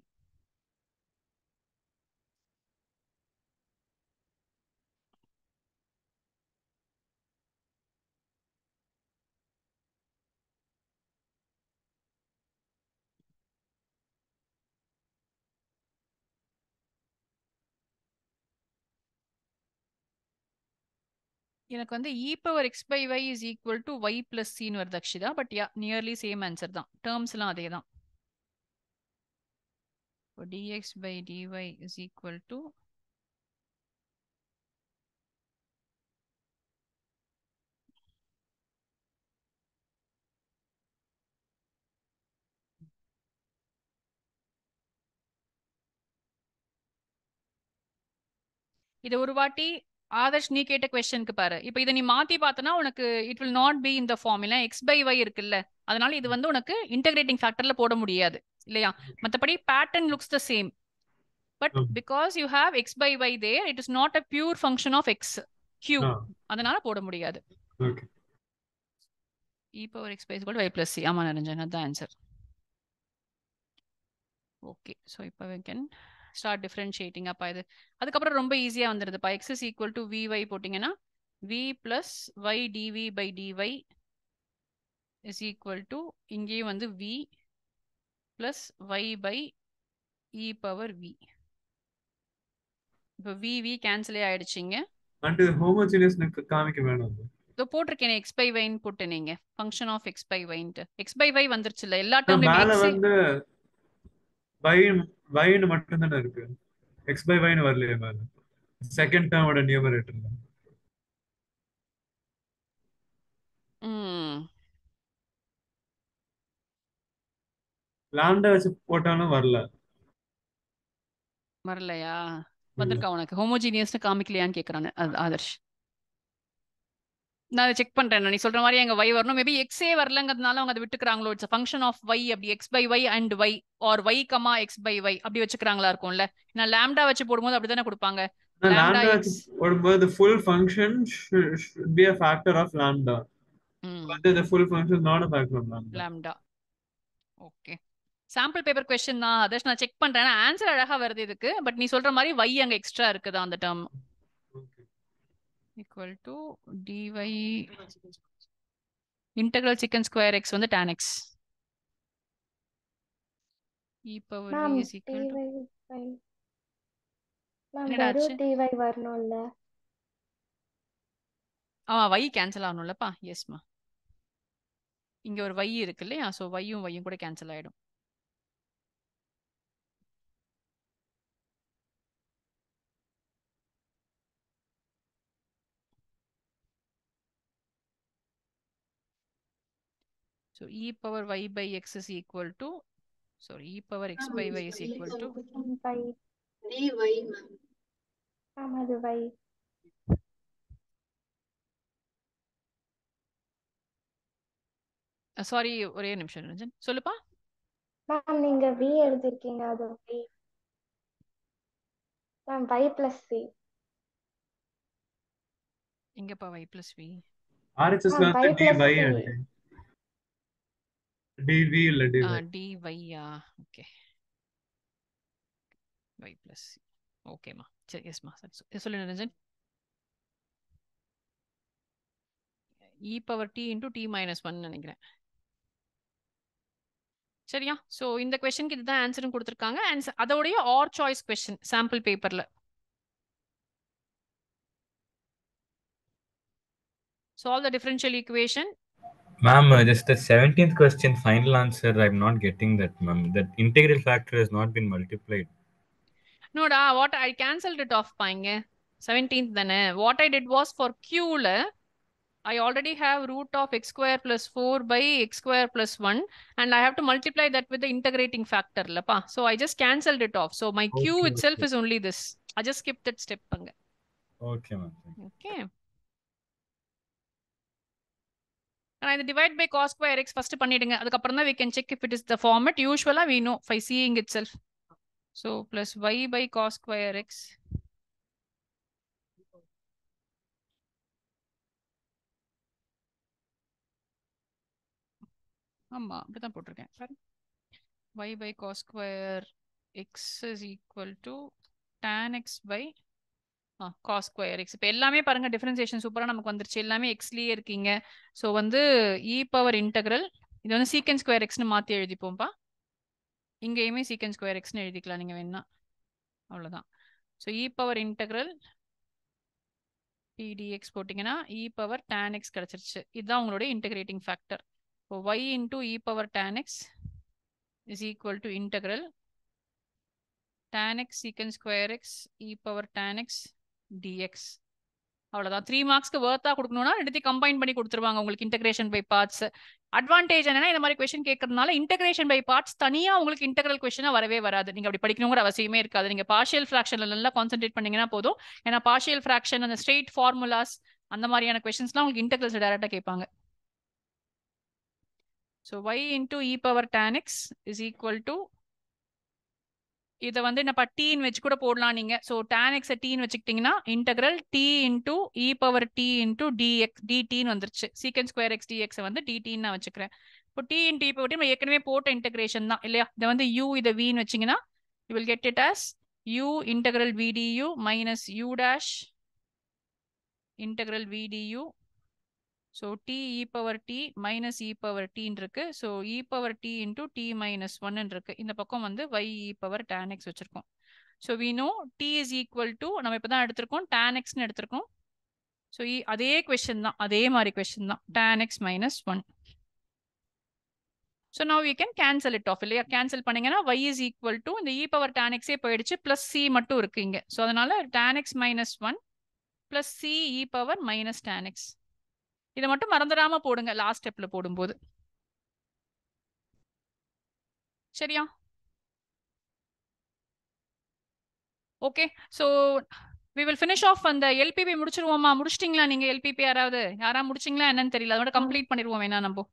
எனக்கு வந்து e power x by y is equal to y plus c ன்னு வருது Akshita. But yeah nearly same answer தான், டேர்ம்ஸ்லாம் அதே தான். dx by dy is equal to இது ஒரு வாட்டி ஆதர்ஷ் நீ கேட்ட கொஸ்டினுக்கு பாரு. இப்போ இதை நீ மாத்தி பார்த்தனா உனக்கு இட் வில் நாட் பி இந்த ஃபார்ம். இல்லை எக்ஸ் பை ஒய் இருக்குல்ல, அதனால இது வந்து உனக்கு இன்டகிரேட்டிங் ஃபேக்டர்ல போட முடியாது இல்லையா. மற்றபடி pattern looks the same. But because you have x by y there, it is not a pure function of x q, அதனால போட முடியாது. e power x by y plus c. ஆமா நிரஞ்சன், அதான் ஆன்சர். ஓகே, ஸோ இப்போ we can start differentiating. அப்பா இது அதுக்கப்புறம் ரொம்ப ஈஸியா வந்துடுதுப்பா. x is equal to vy போட்டிங்கன்னா v plus y dv by dy is equal to இங்கேயும் வந்து v plus y by e power v. இப்போ v கேன்சலே ஆயிடுச்சிங்க. அண்ட் ஹோமோஜீனியஸ் காமிக்க வேணும். இதோ போட்டிருக்கேன் x by y ன்னு போட்டு நீங்க function of x by y ன்ட்டு x by y வந்துருச்சுல எல்லா டேர்ம்லயும். மேல வந்து y ன்னு மட்டும் தானே இருக்கு, x by y ன்னு வரலையே மேல செகண்ட் டேர்மோட நியூமரேட்டர்ல. லாம்டா வச்சு போட்டாலும் வரல. வரலையா? இல்ல. வந்திருக்கா உனக்கு? ஹோமோஜீனியஸ்னு காமிக்கலையான்னு கேட்குறானு ஆதர்ஷ். நான் அதை செக் பண்றேன். நீ சொல்ற மாதிரி எங்க y வரணும். மேபி எக்ஸே வரலங்கிறதுனால அவங்க அதை விட்டுக்கிறாங்களோ. இட்ஸ் ஃபங்க்ஷன் ஆஃப் y, அப்படி x by y and y or y comma x by y அப்படி வச்சுக்கிறாங்களா இருக்கும்ல. நான் லாம்டா வச்சு போடும்போது அப்படிதானே கொடுப்பாங்க. லாம்டா லாம்டா வச்சு எக்ஸ். போடும்போது the full function should be a factor of lambda. But the full function is not a factor of lambda. Lambda. Okay. Sample paper question தான் அதர்ஷ். நான் செக் பண்றேன். ஆன்சர் அழகா வருது இதுக்கு. பட் நீ சொல்ற மாதிரி y அங்க எக்ஸ்ட்ரா இருக்குதா அந்த term. equal to dy integral secant square x வந்து tan x. e power ma'am v is equal to ma'am என்னடா ஆச்சு? வெறும் dy வரணும்ல. y கேன்சல் ஆகணும்லப்பா. எஸ்மா. இங்க ஒரு y இருக்கு இல்லையா? ஸோ y-யும் கூட கேன்சல் ஆயிடும். So e power y by x is equal to, sorry, e power x by y is equal to by dy ma'am. Ma'am அது y. சாரி ஒரே நிமிஷம் ரஞ்சன் சொல்லுப்பா. மேம் நீங்க v எழுதிருக்கீங்க அது y. Ma'am y plus c. எங்கப்பா y plus v? RHS ma'am y plus dy c. అంటే dv இல்ல dy. dy யா? Okay. y plus c. ஓகேமா. சரி எஸ்மா. சொல்லு Ranjan. e power t into t minus 1 நினைக்கிறேன். சரியா? ஸோ இந்த கொஸ்டினுக்கு இதுதான் ஆன்சரும் கொடுத்துருக்காங்க. அண்ட் அதோடைய ஆர் சாய்ஸ் கொஸ்டின் சாம்பிள் பேப்பர்ல. Solve the differential equation. Ma'am, just the 17th question, final answer, I'm not getting that, ma'am. That integral factor has not been multiplied. No da, what I cancelled it off பாங்க. 17th தானே. What I did was for q ல I already have root of x square plus 4 by x square plus 1 and I have to multiply that with the integrating factor லப்பா. So I just cancelled it off. So my q Okay, itself okay. is only this. I just skipped that step அங்க. Okay, ma'am. Okay. And I divide by cos square x first பண்ணிடுங்க. அதுக்கப்புறம் தான் we can check if it is the format. Usually we know by seeing itself. So plus y by cos square x ஆமா அப்படிதான் போட்டிருக்கேன். பாரு. y by cos square x is equal to tan x by cos square x. இப்போ எல்லாமே பாருங்க differentiation சூப்பரா நமக்கு வந்துருச்சு. எல்லாமே எக்ஸ்லயே இருக்கீங்க. ஸோ வந்து e பவர் இன்டெக்ரல் இது வந்து சீக்கன் ஸ்கொயர் எக்ஸ்னு மாற்றி எழுதிப்போம்ப்பா. இங்கேயுமே சீக்கன் ஸ்கொயர் எக்ஸ்னு எழுதிக்கலாம் நீங்க வேணா. அவ்வளோதான். So e power integral pdx போட்டிங்கன்னா e பவர் tan x கிடைச்சிருச்சு. இதுதான் உங்களுடைய இன்டெகிரேட்டிங் ஃபேக்டர். இப்போ y into e power tan x is equal to integral tan x secant square x e power tan x dx. அவ்வளோதான். 3 மார்க்ஸ்க்கு வர்த்தா கொடுக்கணும்னா ரெண்டுத்தையும் combine பண்ணி கொடுத்துருவாங்க உங்களுக்கு இன்டெகிரேஷன் பை பார்ட்ஸ். அட்வான்டேஜ் என்னன்னா இந்த மாதிரி கொஸ்டின் கேட்கறதுனால இன்டெகிரேஷன் பை பார்ட்ஸ் தனியா உங்களுக்கு இன்டெகிரல் கொஸ்டினா வரவே வராது. நீங்க அப்படி படிக்கணுங்கிற அவசியமே இருக்காது. நீங்க பார்ஷியல் ஃபிராக்ஷன்ல நல்லா கான்சென்ட்ரேட் பண்ணீங்கன்னா போதும். ஏன்னா பார்ஷியல் ஃபிராக்ஷன் அந்த ஸ்ட்ரெயிட் ஃபார்முலாஸ் அந்த மாதிரியான கொஸ்டின்ஸ்லாம் உங்களுக்கு இன்டெகிரல்ஸ் டைரக்டா கேட்பாங்க. So y into e power tan x is equal to இதை வந்து என்னப்பா டீன்னு வச்சு கூட போடலாம் நீங்க. ஸோ tan x டீன்னு வச்சுக்கிட்டீங்கன்னா integral t into e power t into dx dtன்னு வந்துருச்சு. சீக்கன் ஸ்கொயர் எக்ஸ் dx வந்து dtன்னு நான் வச்சுக்கிறேன். இப்போ t into e power t நம்ம ஏற்கனவே போட்ட இன்டெகிரேஷன் தான் இல்லையா? இதை வந்து u இதை vன்னு வச்சிங்கன்னா you will get it as u integral v du minus u dash integral v du. So t e power t minus e power t இருக்கு. So e power t into t minus 1 இருக்கு. இந்த பக்கம் வந்து y e power tan x வச்சிருக்கோம். So we know t is equal to நம்ம இப்பதான் எடுத்திருக்கோம் tan x ன்னு எடுத்திருக்கோம். So அதே question தான், அதே மாதிரி question தான் tan x minus 1. So now we can cancel it off இல்லையா? cancel பண்ணீங்கன்னா y is equal to இந்த e power tan x போயிடுச்சு plus c மட்டும் இருக்கு இங்க. So அதனால tan x minus 1 plus c e power minus tan x. இதை மட்டும் மறந்துடாம போடுங்க லாஸ்ட் ஸ்டெப்ல போடும்போது. சரியா? Okay, so we will finish off அந்த எல்பிபி முடிச்சிருவோமா? முடிச்சிட்டீங்களா நீங்க எல்பிபி? யாரா முடிச்சிங்களா என்னன்னு தெரியல, அதோட கம்ப்ளீட் பண்ணிடுவோம் வேணா நம்ம.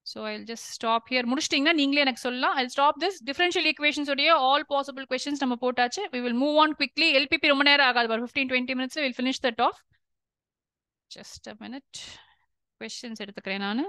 So I just stop here. முடிச்சிட்டிங்கன்னா நீங்களே எனக்கு சொல்லலாம். I stop this. Differential equations உடைய ஆல் பாசிபிள் கொஸ்டின்ஸ் நம்ம போட்டாச்சு. we will move on quickly. LPP ரொம்ப நேரம் ஆகாது, ஒரு 15-20 minutes we'll finish that off. Just a minute. Questions எடுத்துக்கிறேன் நான்.